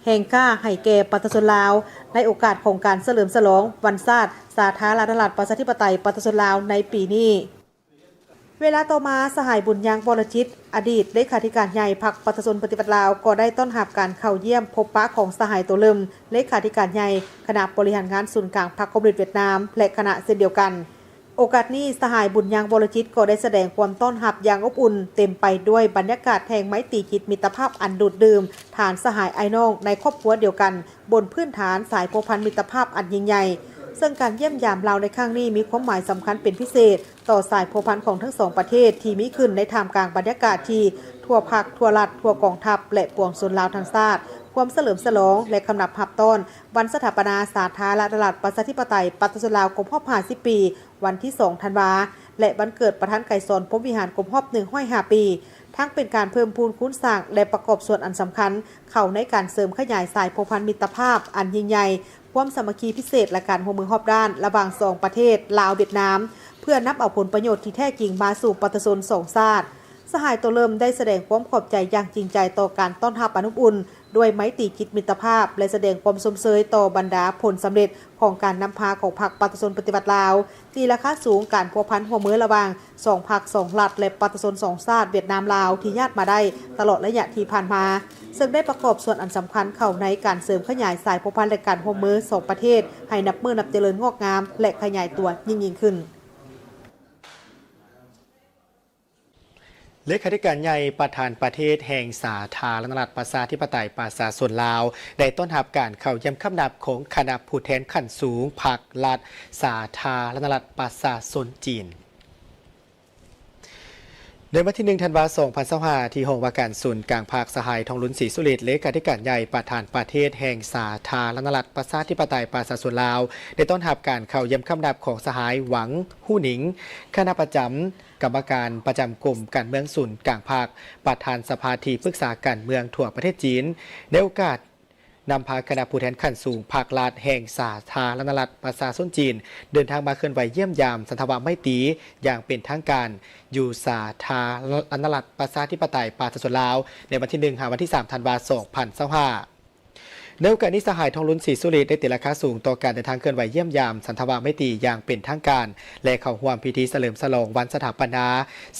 แห่งกล้าให้แก่ปาตสลาวในโอกาสของการเฉลิมฉลองวันชาติสาธารณรัฐประชาธิปไตยปาตสลาวในปีนี้เวลาต่อมาสหายบุญยังบรจิตอดีตเลขาธิการใหญ่พรรคประชาชนปฏิบัติลาวก็ได้ต้อนรับการเข้าเยี่ยมพบปะของสหายตัวเลิมเลขาธิการใหญ่คณะบริหารงานศูนย์กลางพรรคคอมมิวนิสต์เวียดนามและคณะเช่นเดียวกันโอกาสนี้สหายบุญยังบรจิตก็ได้แสดงความต้อนรับอย่างอบอุ่นเต็มไปด้วยบรรยากาศแห่งไม้ตีคิดมิตรภาพอันดูดดื่มฐานสหายไอ้น้องในครอบครัวเดียวกันบนพื้นฐานสายพันธมิตรภาพอันยิ่งใหญ่ซึ่งการเยี่ยมยามลาวในครั้งนี้มีความหมายสำคัญเป็นพิเศษต่อสายพันธุ์ของทั้งสองประเทศที่มีขึ้นในท่ามกลางบรรยากาศที่ทั่วภาคทั่วรัฐทั่วกองทัพและปวงชนลาวทั้งชาติความเฉลิมฉลองและคำนับหับต้นวันสถาปนาสาธารณรัฐประชาธิปไตยปาตสลาวครบรอบ50 ปีวันที่ 2 ธันวาและวันเกิดประธานไก่สอนพรหมวิหารครบรอบ105 ปี ทั้งเป็นการเพิ่มพูนคูณสร้างและประกอบส่วนอันสำคัญเข้าในการเสริมขยายสายพันธมิตรภาพอันยิ่งใหญ่ความสามัคคีพิเศษและการร่วมมือรอบด้านระหว่างสองประเทศลาวเวียดนามเพื่อนับเอาผลประโยชน์ที่แท้จริงมาสู่ประชาชนสองชาติสหายตัวเริ่มได้แสดงความขอบใจอย่างจริงใจต่อการต้อนรับอนุอุ่นด้วยไมตรีจิตมิตรภาพและแสดงความสมเสยต่อบรรดาผลสำเร็จของการนำพาของพรรคประชาชนปฏิวัติลาวที่ราคาสูงการพัวพันหัวมือระหว่าง2พรรค2รัฐและประชาชน2ชาติเวียดนามลาวที่ญาติมาได้ตลอดระยะที่ผ่านมาซึ่งได้ประกอบส่วนอันสำคัญเข้าในการเสริมขยายสายพัวพันและการหัวมือ2ประเทศให้นับมือนับเจริญงอกงามและขยายตัวยิ่งขึ้นเลขาธิการใหญ่ประธานประเทศแห่งสาธารณรัฐประชาธิปไตยประชาชนลาวได้ต้อนรับการเข้าเยี่ยมคำนับของคณะผู้แทนขั้นสูงพรรครัฐสาธารณรัฐประชาชนจีนในวันที่1 ธันวาคม 2025ที่ห้องว่าการศูนย์กลางภาคสหายทองลุ้นศรีสุริตเลขาธิการใหญ่ประธานประเทศแห่งสาธารณรัฐประชาธิปไตยประชาชนลาวได้ต้อนรับการเข้าเยี่ยมคำนับของสหายหวังหู้หนิงคณะประจำกรรมการประจำกลุ่มการเมืองศูนย์กลางภาคประธานสภาที่ปรึกษาการเมืองทั่วประเทศจีนในโอกาสนำพาคณะผู้แทนขั้นสูงภาครัฐแห่งสาธารณรัฐประชาชนจีนเดินทางมาเคลื่อนไหวเยี่ยมยามสันทวไมตรีอย่างเป็นทางการอยู่สาธารณรัฐประชาธิปไตยประชาชนลาวในวันที่1 ถึงวันที่ 3 ธันวาคม 2025ในโอกาสนี้สหายทองลุ้นศรีสุริตได้ติดราคาสูงต่อการเดินทางเคลื่อนไหวเยี่ยมยามสันทวไมตรีอย่างเป็นทางการและเข้าร่วมพิธีเฉลิมฉลองวันสถาปนา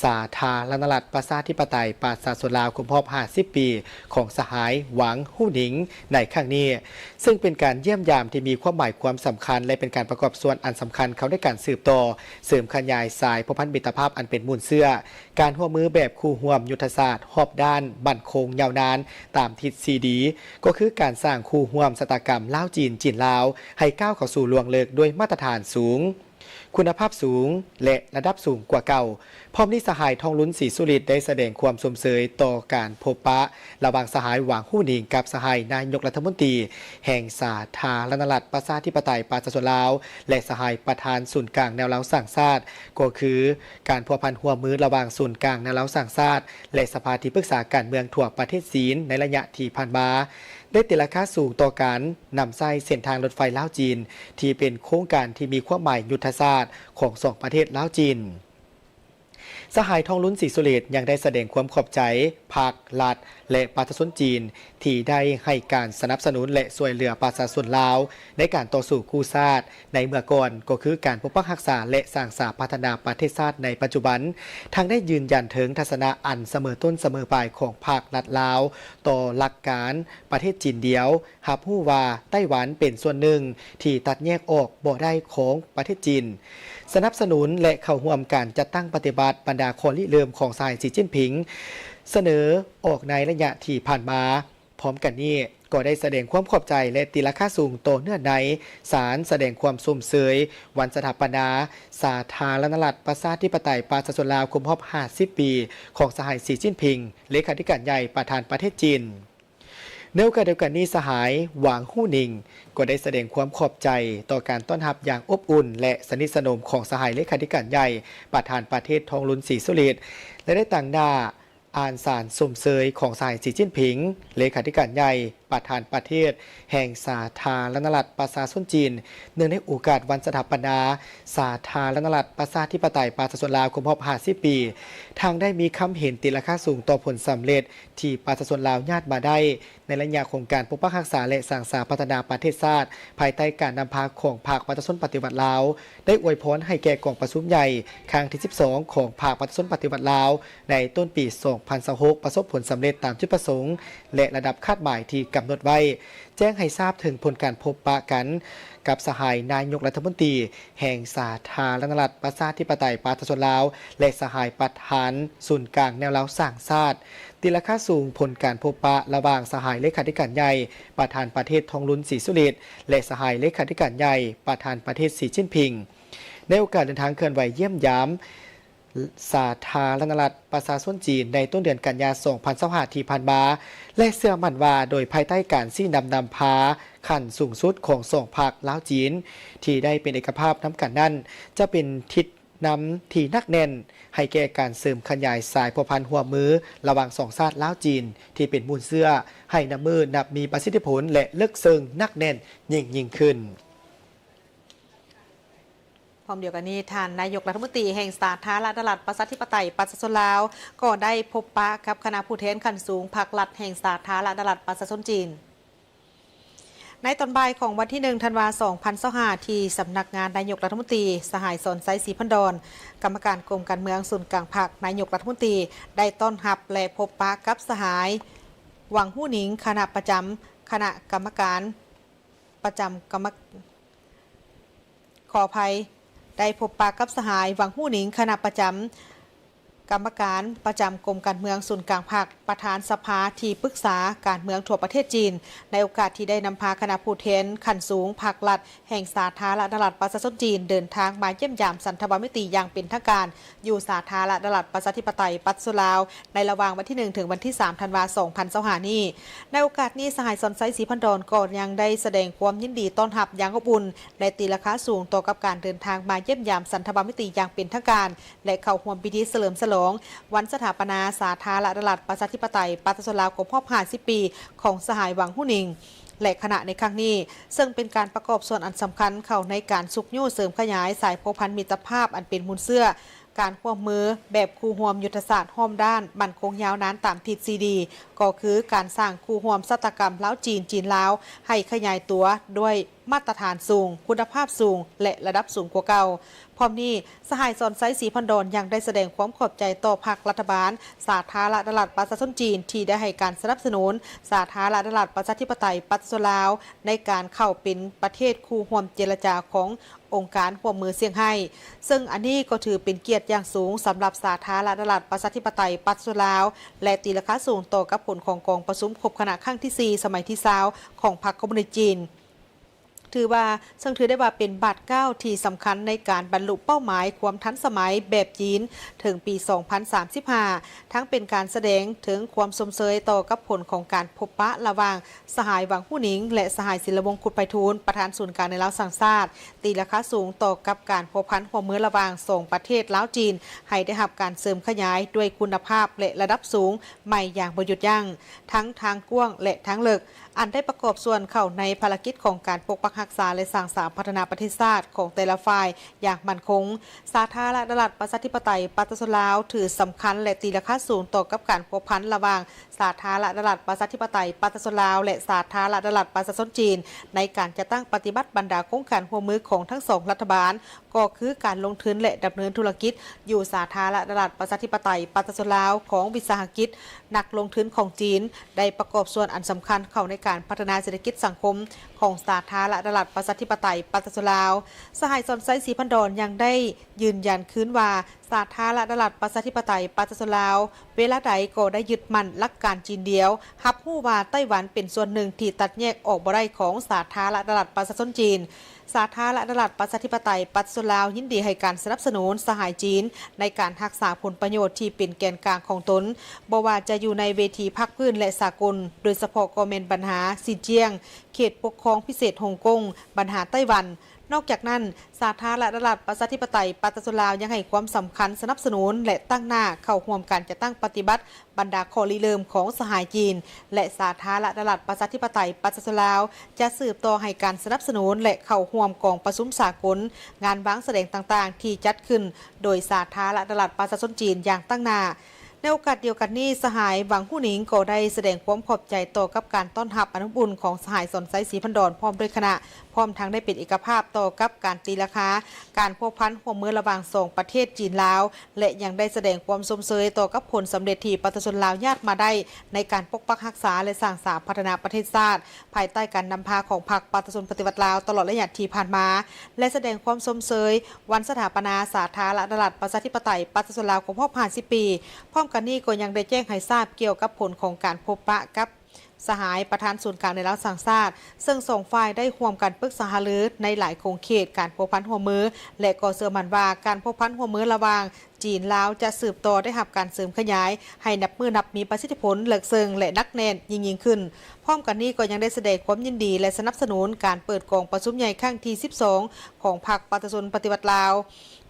สาธารณรัฐประชาธิปไตยประชาชนลาวครบรอบ50 ปีของสหายหวังหู้หนิงในครั้งนี้ซึ่งเป็นการเยี่ยมยามที่มีความหมายความสำคัญและเป็นการประกอบส่วนอันสำคัญเขาได้การสืบต่อเสริมขยายสายพันธมิตรภาพอันเป็นมูลเสื้อการร่วมมือแบบคู่ร่วมยุทธศาสตร์รอบด้านบั่นคงยาวนานตามทิศซีดีก็คือการสร้างคู่ร่วมชะตากรรมลาวจีนจีนลาวให้ก้าวเข้าสู่ล่วงเลิกด้วยมาตรฐานสูงคุณภาพสูงและระดับสูงกว่าเก่าพร้อมนี้สหายทองลุ้นศรีสุริตได้แสดงความสมเสยต่อการพบปะระหว่างสหายหวังหู้หนิงกับสหายนายกรัฐมนตรีแห่งสาธารณรัฐประชาธิปไตยประชาชนลาวและสหายประธานศูนย์กลางแนวเล้าสร้างชาติก็คือการพัวพันหัวมือระหว่างศูนย์กลางแนวเล้าสร้างชาติและสภาที่ปรึกษาการเมืองทั่วประเทศจีนในระยะที่ผ่านมาได้ติดราคาสูงต่อการนำใช้เส้นทางรถไฟลาวจีนที่เป็นโครงการที่มีความหมายยุทธศาสตร์ของสองประเทศลาวจีนสหายทองลุ้นศรีสุริตยังได้แสดงความขอบใจภาครัฐและประชาชนจีนที่ได้ให้การสนับสนุนและช่วยเหลือประชาชนลาวในการต่อสู้กู้ชาติในเมื่อก่อนก็คือการปกป้องรักษาและสร้างสรรค์พัฒนาประเทศชาติในปัจจุบันทั้งได้ยืนยันถึงทัศนะอันเสมอต้นเสมอปลายของภาครัฐลาวต่อหลักการประเทศจีนเดียวรับรู้ว่าไต้หวันเป็นส่วนหนึ่งที่ตัดแยกออกบ่ได้ของประเทศจีนสนับสนุนและเข้าร่วมการจัดตั้งปฏิบัติบรรดาคนริเริ่มของสหายสีจิ้นผิงเสนอออกในระยะที่ผ่านมาพร้อมกันนี้ก็ได้แสดงความขอบใจและตีราคาสูงต่อเนื้อในศาลแสดงความสมเสยวันสถาปนาสาธารณรัฐประชาธิปไตยประชาชนลาวครบรอบ50 ปีของสหายสีจิ้นผิงเลขาธิการใหญ่ประธานประเทศจีนในโอกาสเดียวกันนี้สหายหวังหู้หนิงก็ได้แสดงความขอบใจต่อการต้อนรับอย่างอบอุ่นและสนิทสนมของสหายเลขาธิการใหญ่ประธานประเทศทองลุ้นศรีสุริตและได้ตั้งหน้าอ่านสารสมเสยของสหายสีจิ้นผิงเลขาธิการใหญ่ประธานประเทศแห่งสาธารณรัฐประชาชนจีนเนื่องในโอกาสวันสถาปนาสาธารณรัฐประชาธิปไตยประชาชนลาวครบรอบ50 ปีทางได้มีคำเห็นตีราคาสูงต่อผลสำเร็จที่ประชาชนลาวญาติมาได้ในระยะของการปกป้องรักษาและสร้างสรรค์พัฒนาประเทศชาติภายใต้การนำพาของภาคประชาชนปฏิวัติลาวได้อวยพรให้แก่กองประชุมใหญ่ครั้งที่12ของภาคประชาชนปฏิวัติลาวในต้นปี 2026ประสบผลสำเร็จตามจุดประสงค์และระดับคาดหมายที่กำหนดไว้แจ้งให้ทราบถึงผลการพบปะกันกับสหายนายกรัฐมนตรีแห่งสาธารณรัฐประชาธิปไตยประชาชนลาวและสหายประธานศูนย์กลางแนวเล้าสร้างชาติตีราคาสูงผลการพบปะระหว่างสหายเลขาธิการใหญ่ประธานประเทศทองลุ้นศรีสุริตและสหายเลขาธิการใหญ่ประธานประเทศสีจิ้นผิงในโอกาสเดินทางเคลื่อนไหวเยี่ยมยามสาธารณรัฐประชาชนจีนในต้นเดือนกันยายน 2025 ที่ผ่านมาและเชื่อมั่นว่าโดยภายใต้การชี้นำพาขั้นสูงสุดของสองภาคลาวจีนที่ได้เป็นเอกภาพน้ำกันนั้นจะเป็นทิศ นำที่นักแน่นให้แก่การเสริมขยายสายพัวพันหัวมือระหว่างสองชาติลาวจีนที่เป็นมูลเสื้อให้น้ำมือนับมีประสิทธิผลและเลิกเซิงนักแน่นยิ่งขึ้นพร้อมเดียวกันนี้ท่านนายกรัฐมนตรีแห่งสาธารณรัฐประชาธิปไตยประชาชนลาวก็ได้พบปะกับคณะผู้แทนขั้นสูงพรรครัฐแห่งสาธารณรัฐประชาชนจีนในตอนบ่ายของวันที่1 ธันวาคม 2025ที่สำนักงานนายกรัฐมนตรีสหายสนไซศรีพันดอนกรรมการกรมการเมืองศูนย์กลางพรรคนายกรัฐมนตรีได้ต้อนรับและพบปะกับสหายหวังหู้หนิงคณะประจำคณะกรรมการประจำขออภัยได้พบปะกับสหายหวังหู้หนิงคณะประจำกรรมการประจำกรมการเมืองศูนย์กลางพรรคประธานสภาที่ปรึกษาการเมืองทั่วประเทศจีนในโอกาสที่ได้นำพาคณะผู้แทนขั้นสูงพรรครัฐแห่งสาธารณรัฐประชาชนจีนเดินทางมาเยี่ยมยามสันทบมิตรอย่างเป็นทางการอยู่สาธารณรัฐประชาธิปไตยปัจจุลาวในระหว่างวันที่1ถึงวันที่3 ธันวาคม 2025นี้ในโอกาสนี้สหายสนไซศรีพันดอนก็ยังได้แสดงความยินดีต้อนรับอย่างอบอุ่นและตีราคาสูงต่อกับการเดินทางมาเยี่ยมยามสันทบมิตรอย่างเป็นทางการและเข้าร่วมพิธีเฉลิมฉลองวันสถาปนาสาธารณรัฐประชาธิปไตยปัตตานีลาวครบรอบ50 ปีของสหายหวังหู้หนิงและคณะในครั้งนี้ซึ่งเป็นการประกอบส่วนอันสำคัญเข้าในการสุกยู่เสริมขยายสายพัวพันมิตรภาพอันเป็นมูลเสื้อการควบมือแบบคู่ห่วมยุทธศาสตร์ห้อมด้านมั่นคงยาวนานตามทิศซีดีก็คือการสร้างคู่ห่วมสัตกรรมล้าวจีนลาวให้ขยายตัวด้วยมาตรฐานสูงคุณภาพสูงและระดับสูงกว่าเก่าพร้อมนี้สหายสนไซศรีพันดอนยังได้แสดงความขอบใจต่อพรรครัฐบาลสาธารณรัฐประชาชนจีนที่ได้ให้การสนับสนุนสาธารณรัฐประชาธิปไตยปัตตานีลาวในการเข้าเป็นประเทศคู่ร่วมเจรจาขององค์การร่วมมือเซี่ยงไฮ้ซึ่งอันนี้ก็ถือเป็นเกียรติอย่างสูงสำหรับสาธารณรัฐประชาธิปไตยปัตตานีลาวและตีราคาสูงต่อกับผลของกองประชุมครบคณะครั้งที่4สมัยที่20ของพรรคคอมมิวนิสต์จีนถือได้ว่าเป็นบาทเก้าที่สำคัญในการบรรลุเป้าหมายความทันสมัยแบบจีนถึงปี 2035 ทั้งเป็นการแสดงถึงความสมเสยต่อกับผลของการพบปะระหว่างสหายหวังหู้หนิงและสหายศิลวงศ์ขุดไพฑูรย์ประธานศูนย์การในลาวสังชาติตีราคาสูงต่อกับการพบพันหัวมือระหว่าง2ประเทศลาวจีนให้ได้รับการเสริมขยายด้วยคุณภาพและระดับสูงใหม่อย่างบ่หยุดยั้งทั้งทางกว้างและทางลึกอันได้ประกอบส่วนเข้าในภารกิจของการปกปักรักษาและสร้างสรรค์พัฒนาประเทศชาติของแต่ละฝ่ายอย่างมั่นคงสาธารณรัฐประชาธิปไตยปัตตานีลาวถือสำคัญและตีราคาสูงต่อกับการพัวพันระหว่างสาธารณรัฐประชาธิปไตยปัตตานีลาวและสาธารณรัฐประชาชนจีนในการจัดตั้งปฏิบัติบรรดาโครงการร่วมมือของทั้งสองรัฐบาลก็คือการลงทุนและดำเนินธุรกิจอยู่สาธารณรัฐประชาธิปไตยปัตตานีลาวของวิสาหกิจนักลงทุนของจีนได้ประกอบส่วนอันสำคัญเข้าในการพัฒนาเศรษฐกิจสังคมของสาธารณรัฐประชาธิปไตยปัตตานีลาวสหายสนไซศรีพันดอนยังได้ยืนยันคืนว่าสาธารณรัฐประชาธิปไตยปัตตานีลาวเวลาใดก็ได้ยึดมั่นหลักการจีนเดียวรับรู้ว่าไต้หวันเป็นส่วนหนึ่งที่ตัดแยกออกบ่ได้ของสาธารณรัฐประชาชนจีนสาธารณรัฐประชาธิปไตยปัตตานีลาวยินดีให้การสนับสนุนสหายจีนในการรักษาผลประโยชน์ที่เป็นแกนกลางของตนบ่ว่าจะอยู่ในเวทีภาคพื้นและสากลโดยเฉพาะก็แม่นปัญหาซินเจียงเขตปกครองพิเศษฮ่องกงปัญหาไต้หวันนอกจากนั้นสาธารณรัฐประชาธิปไตยปัตตานีลาวยังให้ความสำคัญสนับสนุนและตั้งหน้าเข้าร่วมการจัดตั้งปฏิบัติบรรดาข้อริเริ่มของสหายจีนและสาธารณรัฐประชาธิปไตยปัตตานีลาวจะสืบต่อให้การสนับสนุนและเข้าร่วมกองประชุมสากลงานวางแสดงต่างๆที่จัดขึ้นโดยสาธารณรัฐประชาชนจีนอย่างตั้งหน้าในโอกาสเดียวกันนี้สหายหวังหู้หนิงก็ได้แสดงความขอบใจต่อกับการต้อนรับอนุบุญของสหายสนไซศรีพันดอนพร้อมด้วยคณะพร้อมทั้งได้เป็นเอกภาพต่อกับการตีราคาการพัวพันหัวมือระหว่าง2ประเทศจีนลาวและยังได้แสดงความสมเสยต่อกับผลสำเร็จที่ปัตตานีลาวญาติมาได้ในการปกปักรักษาและสร้างสรรค์พัฒนาประเทศชาติภายใต้การนำพาของพรรคปัตตานีปฏิวัติลาวตลอดระยะที่ผ่านมาและแสดงความสมเสยวันสถาปนาสาธารณรัฐประชาธิปไตยปัตตานีลาวครบรอบ50 ปีพร้อมกันนี้ก็ยังได้แจ้งให้ทราบเกี่ยวกับผลของการพบปะกับสหายประธานศูนย์กลางในลาวสังชาติซึ่งส่งฝ่ายได้ร่วมกันปรึกษาหารือในหลายโครงเขตการพัวพันหัวมือและก็เชื่อมั่นว่าการพัวพันหัวมือระหว่างจีนลาวจะสืบต่อได้รับการเสริมขยายให้นับมือนับมีประสิทธิผลเลิกเซิงและนักแน่นยิ่งขึ้นพร้อมกันนี้ก็ยังได้แสดงความยินดีและสนับสนุนการเปิดกองประชุมใหญ่ครั้งที่12ของพรรคปัตตานีปฏิวัติลาว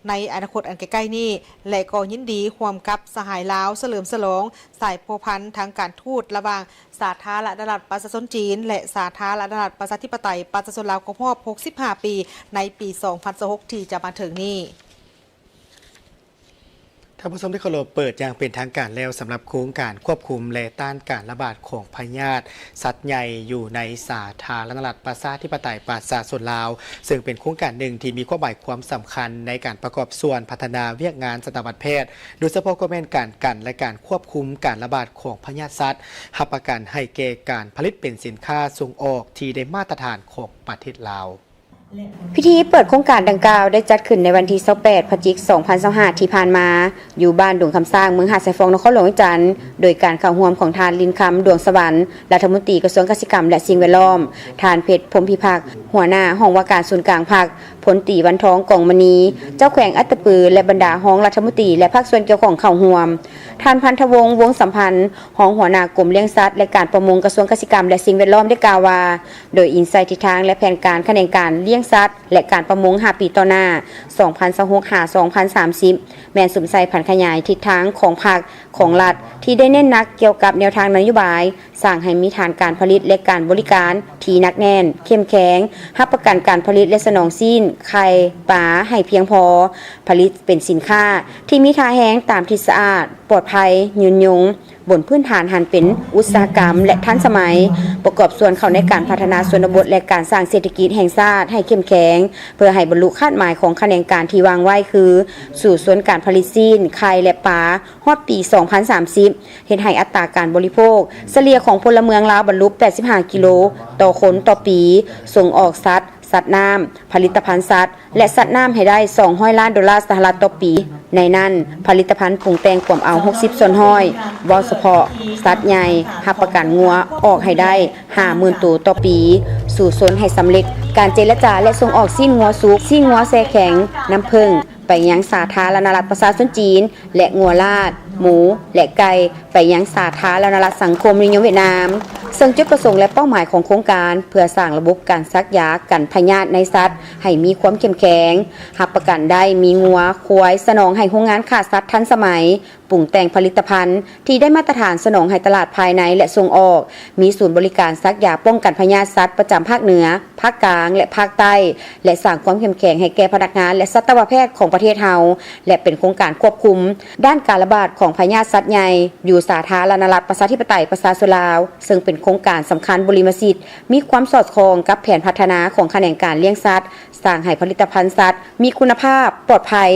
ในอนาคตอันใกล้ๆนี้และก็ยินดีร่วมกับสหายลาวเฉลิมฉลองสายพัวพันธ์ทางการทูตระหว่างสาธารณรัฐประชาชนจีนและสาธารณรัฐประชาธิปไตยประชาชนลาวครบรอบ65 ปีในปี 2026 ที่จะมาถึงนี้ท่านผู้ชมที่เคารพเปิดอย่างเป็นทางการแล้วสำหรับโครงการควบคุมและต้านการระบาดของพยาธิสัตว์ใหญ่อยู่ในสาธารณรัฐประชาธิปไตยประชาชนลาวซึ่งเป็นโครงการหนึ่งที่มีความหมายความสำคัญในการประกอบส่วนพัฒนาเวียกงานสัตวแพทย์โดยเฉพาะก็แม่นการกันและการควบคุมการระบาดของพยาธิสัตว์รับประกันให้แก่การผลิตเป็นสินค้าส่งออกที่ได้มาตรฐานของประเทศลาวพิธีเปิดโครงการดังกล่าวได้จัดขึ้นในวันที่28 พฤศจิกายน 2025 ที่ผ่านมาอยู่บ้านดวงคำสร้างเมืองหาดทรายฟองนครหลวงจันทร์โดยการเข้าร่วมของทานลินคำดวงสวรรค์รัฐมนตรีกระทรวงเกษตรกรรมและสิ่งแวดล้อมทานเพชรพรหมพิพักษ์หัวหน้าห้องว่าการศูนย์กลางภาคพลตรีวันทองกองมณีเจ้าแขวงอัตตปือและบรรดาห้องรัฐมนตรีและภาคส่วนเกี่ยวข้องเข้าร่วมทานพันธวงศ์วงสัมพันธ์ห้องหัวหน้ากรมเลี้ยงสัตว์และการประมงกระทรวงเกษตรกรรมและสิ่งแวดล้อมได้กล่าวว่าโดยอินไซต์ทิศทางและแผนการคะแนนการเลี้ยงสัตว์และการประมง5 ปีต่อหน้า 2026-2030 แม่นสุมใส่ผันขยายทิศทางของภาคของรัฐที่ได้เน้นหนักเกี่ยวกับแนวทางนโยบายสร้างให้มีฐานการผลิตและการบริการที่หนักแน่นเข้มแข็งรับประกันการผลิตและสนองสิ้นไข่ปลาให้เพียงพอผลิตเป็นสินค้าที่มีท่าแห้งตามที่สะอาดปลอดภัยยืนยงบนพื้นฐานหันเป็นอุตสาหกรรมและทันสมัยประกอบส่วนเข้าในการพัฒนาชนบทและการสร้างเศรษฐกิจแห่งชาติให้เข้มแข็งเพื่อให้บรรลุคาดหมายของคะแนนการที่วางไว้คือสู่ส่วนการผลิตซีนไข่และปลาฮอดปี 2030 เฮ็ดให้อัตราการบริโภคเฉลี่ยของพลเมืองลาวบรรลุ 85 กิโลต่อคนต่อปีส่งออกสัตว์น้ำผลิตภัณฑ์สัตว์และสัตว์น้ำให้ได้$200 ล้านต่อปีในนั้นผลิตภัณฑ์ปรุงแต่งความเอา60 ส่วนห้อยบ่เฉพาะสัตว์ใหญ่รับประกันงัวออกให้ได้ 50,000 ตัวต่อปีสู่ส่วนให้สำเร็จการเจรจาและส่งออกสิ้นงัวสุกสิ้นงัวแช่แข็งน้ำผึ้งไปยังสาธารณรัฐประชาชนจีนและงัวลาดหมูและไก่ไปยังสาธารณรัฐสังคมนิยมเวียดนามซึ่งจุดประสงค์และเป้าหมายของโครงการเพื่อสร้างระบบการซักยากันพยาธิในสัตว์ให้มีความเข้มแข็งรับประกันได้มีงัวควายสนองให้โรงงานฆ่าสัตว์ทันสมัยปรุงแต่งผลิตภัณฑ์ที่ได้มาตรฐานสนองให้ตลาดภายในและส่งออกมีศูนย์บริการซักยาป้องกันพยาธิสัตว์ประจำภาคเหนือภาคกลางและภาคใต้และสร้างความเข้มแข็งให้แก่พนักงานและสัตวแพทย์ของประเทศเฮาและเป็นโครงการควบคุมด้านการระบาดของพยาธิสัตว์ใหญ่อยู่สาธารณรัฐประชาธิปไตยประชาชนลาวซึ่งเป็นโครงการสำคัญบริมสิทธิ์มีความสอดคล้องกับแผนพัฒนาของแขนงการเลี้ยงสัตว์สร้างให้ผลิตภัณฑ์สัตว์มีคุณภาพปลอดภัย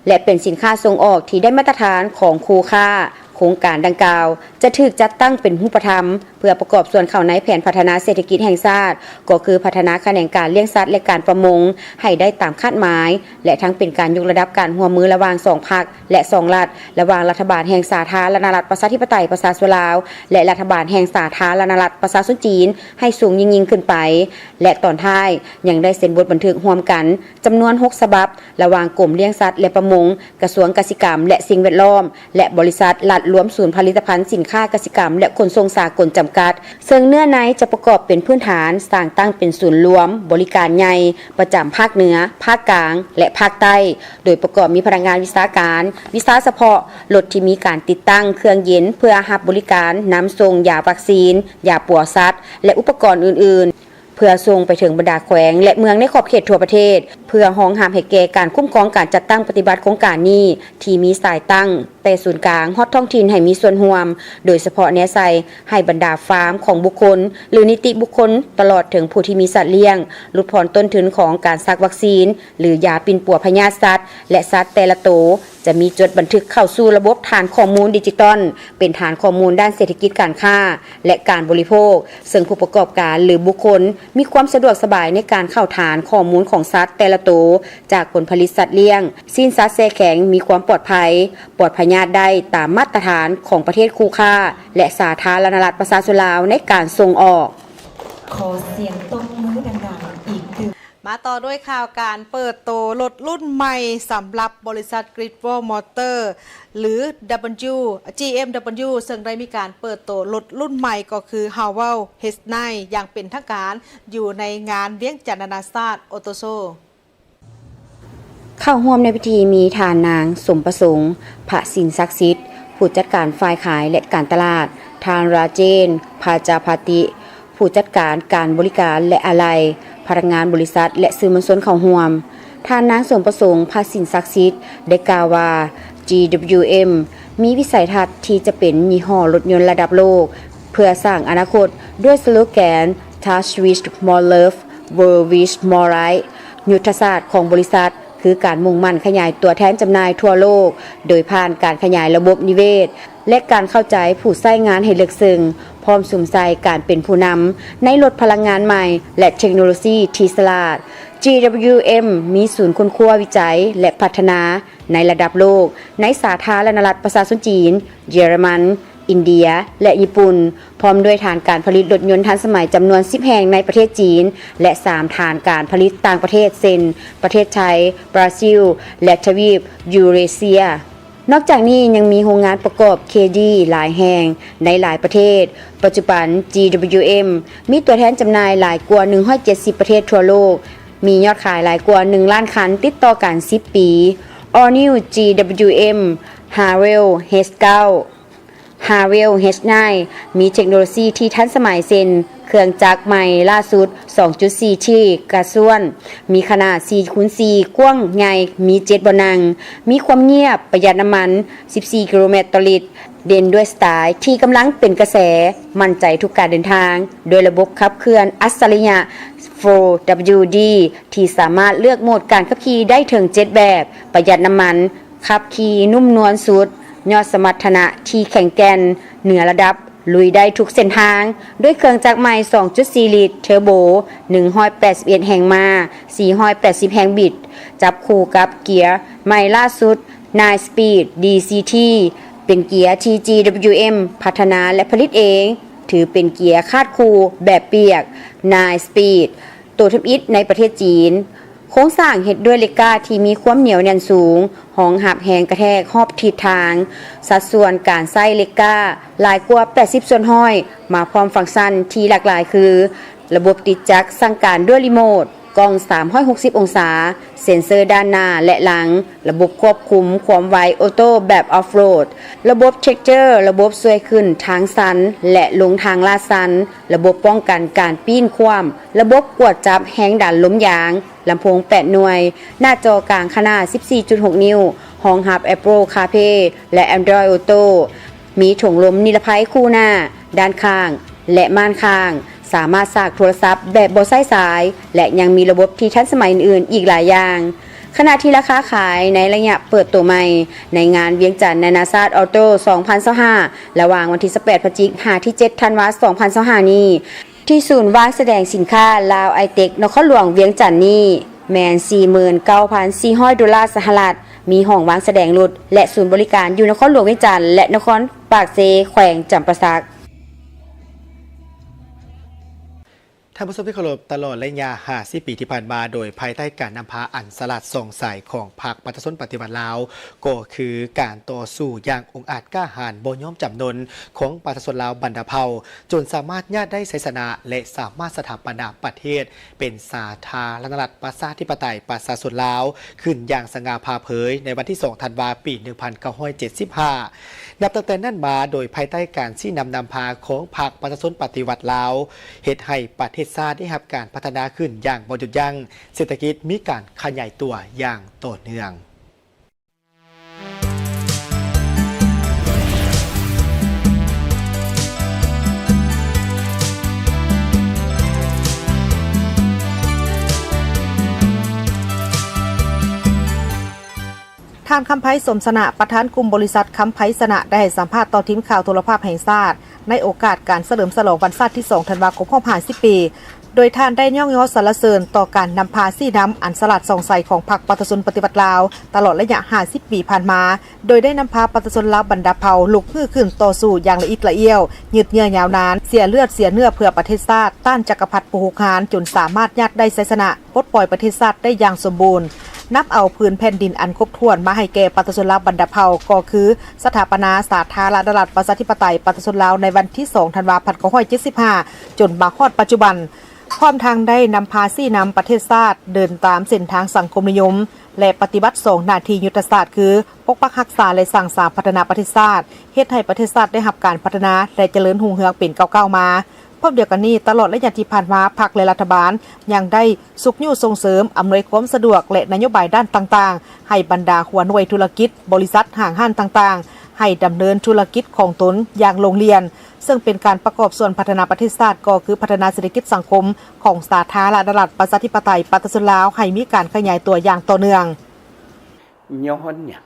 และเป็นสินค้าส่งออกที่ได้มาตรฐานของคู่ค่าโครงการดังกล่าวจะถูกจัดตั้งเป็นรูปธรรมเพื่อประกอบส่วนเข้าในแผนพัฒนาเศรษฐกิจแห่งชาติก็คือพัฒนาแขนงการเลี้ยงสัตว์และการประมงให้ได้ตามคาดหมายและทั้งเป็นการยกระดับการร่วมมือระหว่าง2ภาคและ2รัฐระหว่างรัฐบาลแห่งสาธารณรัฐประชาธิปไตยประชาชนลาวและรัฐบาลแห่งสาธารณรัฐประชาชนจีนให้สูงยิ่งขึ้นไปและตอนท้ายยังได้เซ็นบทบันทึกร่วมกันจำนวน6ฉบับระหว่างกรมเลี้ยงสัตว์และประมงกระทรวงเกษตรกรรมและสิ่งแวดล้อมและบริษัทรัฐรวมศูนย์ผลิตภัณฑ์สินค้าเกษตรกรรมและขนส่งสากลจำกัดซึ่งเนื้อในจะประกอบเป็นพื้นฐานสร้างตั้งเป็นศูนย์รวมบริการใหญ่ประจำภาคเหนือภาคกลางและภาคใต้โดยประกอบมีพนักงานวิชาการวิชาเฉพาะรถที่มีการติดตั้งเครื่องเย็นเพื่อรับบริการนำส่งยาวัคซีนยาปัวสัตว์และอุปกรณ์อื่นๆเพื่อส่งไปถึงบรรดาแขวงและเมืองในขอบเขตทั่วประเทศเพื่อห้องห้ามให้แก่การคุ้มครองการจัดตั้งปฏิบัติโครงการนี้ที่มีสายตั้งแต่ศูนย์กลางฮอดท้องถิ่นให้มีส่วนร่วมโดยเฉพาะแนใส่ให้บรรดาฟาร์มของบุคคลหรือนิติบุคคลตลอดถึงผู้ที่มีสัตว์เลี้ยงลดผ่อนต้นทุนของการซักวัคซีนหรือยาปิ่นปัวพยาธิสัตว์และสัตว์แต่ละตัวจะมีจดบันทึกเข้าสู่ระบบฐานข้อมูลดิจิตอลเป็นฐานข้อมูลด้านเศรษฐกิจการค้าและการบริโภคซึ่งผู้ประกอบการหรือบุคคลมีความสะดวกสบายในการเข้าฐานข้อมูลของสัตว์แต่ละตัวจากผลผลิตสัตว์เลี้ยงสิ้นสัตว์แช่แข็งมีความปลอดภัยปลอดพยาธิได้ตามมาตรฐานของประเทศคู่ค้าและสาธารณรัฐประชาชนลาวในการส่งออกขอเสียงตบมือดังๆอีกหนึ่งมาต่อด้วยข่าวการเปิดตัวรถรุ่นใหม่สำหรับบริษัท Greatwall Motor หรือ GMW ซึ่งได้มีการเปิดตัวรถรุ่นใหม่ก็คือ Haval H9 อย่างเป็นทางการอยู่ในงานเวียงจันทร์นานาชาติออโตโชว์ เข้าร่วมในพิธีมีทานนางสมประสงค์พระสินศักดิ์สิทธิ์ผู้จัดการฝ่ายขายและการตลาดทานราเจนภาจาภาติผู้จัดการการบริการและอะไรพนักงานบริษัทและสื่อมวลชนเข้าร่วมทานนางสมประสงค์พระสินศักดิ์สิทธิ์ได้กล่าวว่า GWM มีวิสัยทัศน์ที่จะเป็นยี่ห้อรถยนต์ระดับโลกเพื่อสร้างอนาคตด้วยสโลแกน Touch with more love World with more right ยุทธศาสตร์ของบริษัทคือการมุ่งมั่นขยายตัวแทนจำหน่ายทั่วโลกโดยผ่านการขยายระบบนิเวศและการเข้าใจผู้ใช้งานให้ลึกซึ้งพร้อมสุ่มใส่การเป็นผู้นำในรถพลังงานใหม่และเทคโนโลยีที่ฉลาด GWM มีศูนย์ค้นคว้าวิจัยและพัฒนาในระดับโลกในสาธารณรัฐประชาชนจีนเยอรมันอินเดียและญี่ปุ่นพร้อมด้วยฐานการผลิตรถยนต์ทันสมัยจำนวน10แห่งในประเทศจีนและ3ฐานการผลิตต่างประเทศเช่นประเทศไทยบราซิลและทวีปยูเรเซียนอกจากนี้ยังมีโรงงานประกอบเคดีหลายแห่งในหลายประเทศปัจจุบัน GWM มีตัวแทนจำหน่ายหลายกว่า170ประเทศทั่วโลกมียอดขายหลายกว่า1ล้านคันติดต่อกัน10ปี All New GWM Harwell H9 Harwell H9 มีเทคโนโลยีที่ทันสมัยเช่นเครื่องจักรใหม่ล่าสุด 2.4 ที่กระส่วนมีขนาด 4x4 กว้างใหญ่มี7บ่อนั่งมีความเงียบประหยัดน้ำมัน 14 กิโลเมตรต่อลิตรเด่นด้วยสไตล์ที่กำลังเป็นกระแสมั่นใจทุกการเดินทางโดยระบบขับเคลื่อนอัจฉริยะ 4WD ที่สามารถเลือกโหมดการขับขี่ได้ถึง7แบบประหยัดน้ำมันขับขี่นุ่มนวลสุดยอดสมรรถนะที่แข็งแกร่งเหนือระดับลุยได้ทุกเส้นทางด้วยเครื่องจักรใหม่ 2.4 ลิตรเทอร์โบ181แห่งม้า480แห่งบิดจับคู่กับเกียร์ใหม่ล่าสุด 9 Speed DCT เป็นเกียร์ที่ GWM พัฒนาและผลิตเองถือเป็นเกียร์คาดคู่แบบเปียก 9 Speed ตัวทำอิฐในประเทศจีนโครงสร้างเฮ็ดด้วยเหล็กก้าที่มีความเหนียวแน่นสูงห้องหับแหงกระแทกรอบทิศทางสัดส่วนการใช้เหล็กก้าหลายกว่า80ส่วนห้อยมาพร้อมฟังก์ชันที่หลากหลายคือระบบติดจักรสั่งการด้วยรีโมทกล้อง360องศาเซ็นเซอร์ด้านหน้าและหลังระบบควบคุมความไวออโต้แบบออฟโรดระบบเทคเจอร์ระบบช่วยขึ้นทางสันและลงทางลาดสันระบบป้องกันการปีนคว่ำระบบกวดจับแฮงดันล้มยางลำโพง8หน่วยหน้าจอกลางขนาด 14.6 นิ้วรองรับ Apple CarPlay และ Android Auto มีถุงลมนิรภัยคู่หน้าด้านข้างและม่านข้างสามารถสากโทรศัพท์แบบบ่ใช้สายและยังมีระบบที่ทันสมัยอื่นๆอีกหลายอย่างขณะที่ราคาขายในระยะเปิดตัวใหม่ในงานเวียงจันทร์นานาชาติออโต้ 2025 ระหว่างวันที่ 18 พฤศจิกายน ที่ 7 ธันวาคม 2025 นี้ที่ศูนย์วางแสดงสินค้าลาวไอเทคนครหลวงเวียงจันทร์นี้แมน 49,400 ดอลลาร์สหรัฐมีห้องวางแสดงรถและศูนย์บริการอยู่นครหลวงเวียงจันทร์และนครปากเซแขวงจำปาสักท่านผู้ชมที่เคารพตลอดระยะ50 ปีที่ผ่านมาโดยภายใต้การนำพาอันสลัดส่งใส่ของพรรคประชาชนปฏิวัติลาวก็คือการต่อสู้อย่างองอาจกล้าหาญบ่ยอมจำนนของประชาชนลาวบรรดาเผ่าจนสามารถญาติได้ชัยชนะและสามารถสถาปนาประเทศเป็นสาธารณรัฐประชาธิปไตยประชาชนลาวขึ้นอย่างสง่าผ่าเผยในวันที่ 2 ธันวาคม ปี 1975 นับตั้งแต่นั้นมาโดยภายใต้การชี้นำพาของพรรคประชาชนปฏิวัติลาวเฮ็ดให้ประเทศชาติได้รับการพัฒนาขึ้นอย่างบ่หยุดยั้งเศรษฐกิจมีการขยายตัวอย่างต่อเนื่องท่านคำไพสมสนะประธานกลุ่มบริษัทคำไพสนะได้ให้สัมภาษณ์ต่อทีมข่าวโทรภาพแห่งชาติในโอกาสการเฉลิมฉลองวันชาติที่ 2 ธันวาคม 50 ปี โดยท่านได้ย่องย่อสรรเสริญต่อการนำพาซี่น้ำอันสลัดส่องใสของพรรคประชาชนปฏิวัติลาวตลอดระยะ 50 ปีผ่านมาโดยได้นำพาประชาชนลาวบรรดาเผ่าลุกฮือขึ้นต่อสู้อย่างละอิดละเอี้ยวยืดเยื้อยาวนานเสียเลือดเสียเนื้อเพื่อประเทศชาติต้านจักรพรรดิปูฮานจนสามารถญาติได้ชัยชนะปลดปล่อยประเทศชาติได้อย่างสมบูรณ์นับเอาพื้นแผ่นดินอันครบถ้วนมาให้แก่ประชาชนลาวบรรดาเผ่าก็คือสถาปนาสาธารณรัฐประชาธิปไตยประชาชนลาวในวันที่ 2 ธันวาคม 2575 จนมาฮอดปัจจุบัน พร้อมทางได้นำพาซี่นำประเทศชาติเดินตามเส้นทางสังคมนิยมและปฏิบัติ2หน้าที่ยุทธศาสตร์คือปกปักรักษาและสร้างสรรค์พัฒนาประเทศชาติเฮ็ดให้ประเทศชาติได้รับการพัฒนาและเจริญรุ่งเรืองเป็นก้าวๆมาพร้อมเดียวกันนี้ตลอดระยะที่ผ่านมาพรรคและรัฐบาลยังได้สุขยู่ส่งเสริมอำนวยความสะดวกและนโยบายด้านต่างๆให้บรรดาหัวหน่วยธุรกิจบริษัทห้างห้านต่างๆให้ดำเนินธุรกิจของตนอย่างลงเรียนซึ่งเป็นการประกอบส่วนพัฒนาประเทศชาติก็คือพัฒนาเศรษฐกิจสังคมของสาธารณรัฐประชาธิปไตยปฏิรูปลาวให้มีการขยายตัวอย่างต่อเนื่องย้อนเนี่ย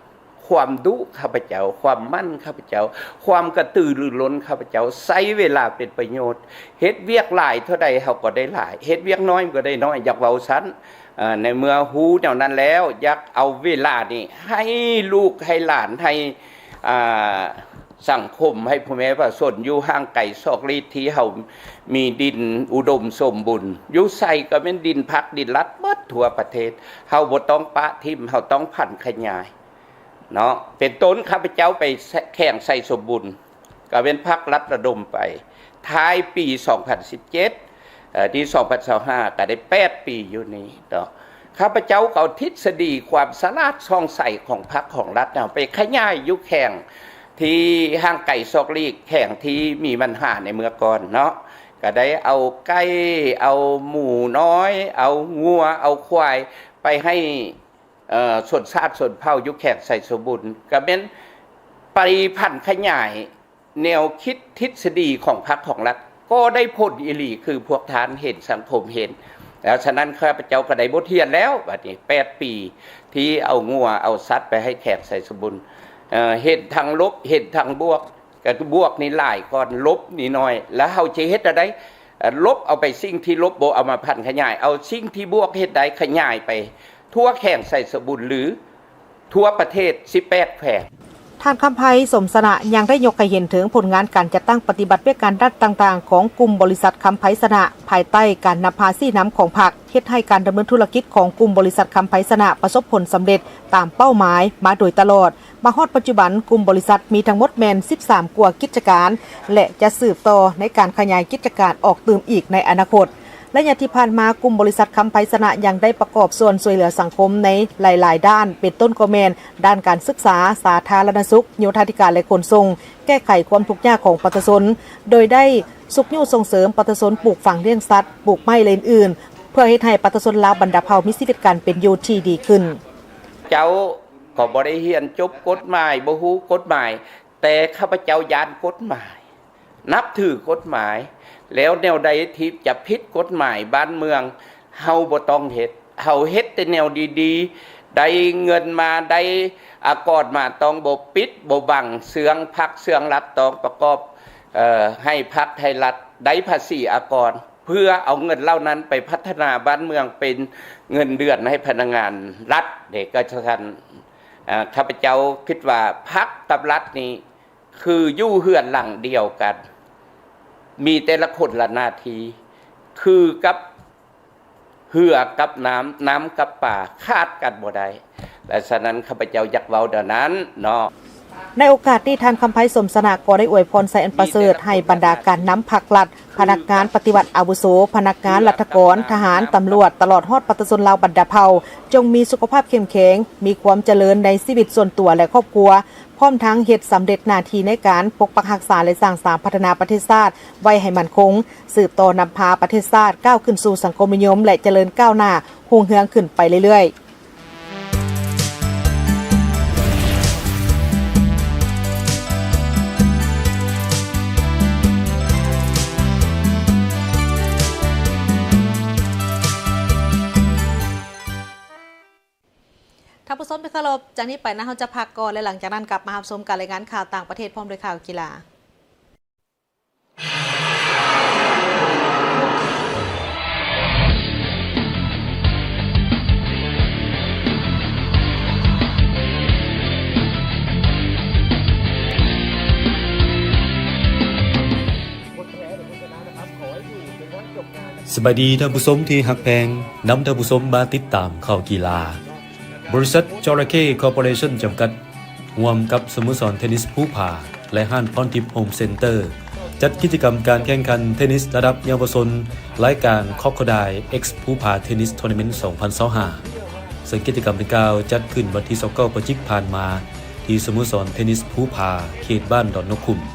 ความดุข้าพเจ้าความมั่นข้าพเจ้าความกระตือรือร้นข้าพเจ้าใช้เวลาเป็นประโยชน์เฮ็ดเวียกหลายเท่าใดเฮาก็ได้หลายเฮ็ดเวียกน้อยก็ได้น้อยอยากเว้าชั้นในเมื่อฮู้แนวนั้นแล้วอยากเอาเวลานี่ให้ลูกให้หลานให้สังคมให้พ่อแม่ประชาชนอยู่ห่างไกลซอกลีดที่เฮามีดินอุดมสมบูรณ์อยู่ใส่ก็เป็นดินพักดินรัดหมดทั่วประเทศเฮาบ่ต้องปะทิ่มเฮาต้องพันขยายเนาะเป็นต้นข้าพเจ้าไปแข่งใส่สมบูรณ์ก็เป็นพรรครัฐระดมไปท้ายปี 2017ที่ 2025ก็ได้8ปีอยู่นี้เนาะข้าพเจ้าก็เอาทฤษฎีความสลาดช่องใส่ของพรรคของรัฐไปขยายยุคแข่งที่ห้างไก่ซอกลีกแข่งที่มีปัญหาในเมื่อก่อนเนาะก็ได้เอาไก่เอาหมูน้อยเอางัวเอาควายไปให้ส่วนชาติส่วนเผ่ายุคแขกใส่สมบูรณ์ก็เป็นปริพันธ์ขยายแนวคิดทฤษฎีของพรรคของรัฐก็ได้ผลอีหลีคือพวกทานเห็นสังคมเห็นแล้วฉะนั้นข้าพเจ้าก็ได้บทเรียนแล้วบัดนี้8ปีที่เอางัวเอาสัตว์ไปให้แขกใส่สมบูรณ์เห็นทางลบเห็นทางบวกก็บวกนี่หลายก่อนลบนี่น้อยแล้วเฮาสิเฮ็ดได้ลบเอาไปสิ่งที่ลบบ่เอามาพันขยายเอาสิ่งที่บวกเฮ็ดได้ขยายไปทั่วแข่งใส่สมบูรณ์หรือทั่วประเทศ18แขวงท่านคำไพสมสนะยังได้ยกให้เห็นถึงผลงานการจัดตั้งปฏิบัติเพื่อการด้านต่างๆของกลุ่มบริษัทคำไพสนะภายใต้การนำพาซี่น้ำของพรรคเฮ็ดให้การดำเนินธุรกิจของกลุ่มบริษัทคำไพสนะประสบผลสำเร็จตามเป้าหมายมาโดยตลอดมาฮอดปัจจุบันกลุ่มบริษัทมีทั้งหมดแมน13กว่ากิจการและจะสืบต่อในการขยายกิจการออกเติมอีกในอนาคตและอย่างที่ผ่านมากลุ่มบริษัทคำไพสนะยังได้ประกอบส่วนช่วยเหลือสังคมในหลายๆด้านเป็นต้นก็แมนด้านการศึกษาสาธารณสุขโยธาธิการและขนส่งแก้ไขความทุกข์ยากของประชาชนโดยได้สุขยู่ส่งเสริมประชาชนปลูกฝังเลี้ยงสัตว์ปลูกไม้เลนอื่นเพื่อให้ประชาชนลาวบรรดาเผ่ามีชีวิตการเป็นอยู่ที่ดีขึ้นเจ้าก็บ่ได้เรียนจบกฎหมายบ่ฮู้กฎหมายแต่ข้าพเจ้าย่านกฎหมายนับถือกฎหมายแล้วแนวใดที่จะผิดกฎหมายบ้านเมืองเฮาบ่ต้องเฮ็ดเฮาเฮ็ดแต่แนวดีๆได้เงินมาได้อากอดมาต้องบ่ปิดบ่บังเสืองพรรคเสืองรัฐต้องประกอบให้พรรคให้รัฐได้ภาษีอากรเพื่อเอาเงินเหล่านั้นไปพัฒนาบ้านเมืองเป็นเงินเดือนให้พนักงานรัฐเด็กก็ท่านข้าพเจ้าคิดว่าพรรคกับรัฐนี้คืออยู่เฮือนหลังเดียวกันมีแต่ละคนละหน้าที่คือกับเหือกับน้ำกับป่าคาดกันบ่ได้และฉะนั้นข้าพเจ้าอยากเว้าเดี๋ยวนั้นเนาะในโอกาสที่ท่านคำไพสมสนะก็ได้อวยพรใส่อันประเสริฐให้บรรดาการนำภาครัฐพนักงานปฏิบัติอาวุโสพนักงานรัฐกรทหารตำรวจตลอดฮอดประชาชนลาวบรรดาเผ่าจงมีสุขภาพเข้มแข็งมีความเจริญในชีวิตส่วนตัวและครอบครัวพร้อมทั้งเฮ็ดสำเร็จหน้าที่ในการปกปักรักษาและสร้างสรรค์พัฒนาประเทศชาติไว้ให้มั่นคงสืบต่อนำพาประเทศชาติก้าวขึ้นสู่สังคมนิยมและเจริญก้าวหน้ารุ่งเรืองขึ้นไปเรื่อยๆท่านผู้ชมที่เคารพจากนี้ไปนะเราจะพักก่อนและหลังจากนั้นกลับมารับชมการรายงานข่าวต่างประเทศพร้อมด้วยข่าวกีฬาสบายดีท่านผู้ชมที่ฮักแพงนำท่านผู้ชมมาติดตามข่าวกีฬาบริษัทจระเข้คอร์ปอเรชั่นจำกัดร่วมกับสโมสรเทนนิสภูผาและห้านพรทิพย์โฮมเซ็นเตอร์ จัดกิจกรรมการแข่งขันเทนนิสระดับเยาวชนรายการ Crocodile X ภูผาเทนนิสทัวร์นาเมนต์ 2025 ซึ่งกิจกรรมดังกล่าวจัดขึ้นวันที่29 พฤศจิกายนผ่านมาที่สโมสรเทนนิสภูผาเขตบ้านดอนนกขุ่ม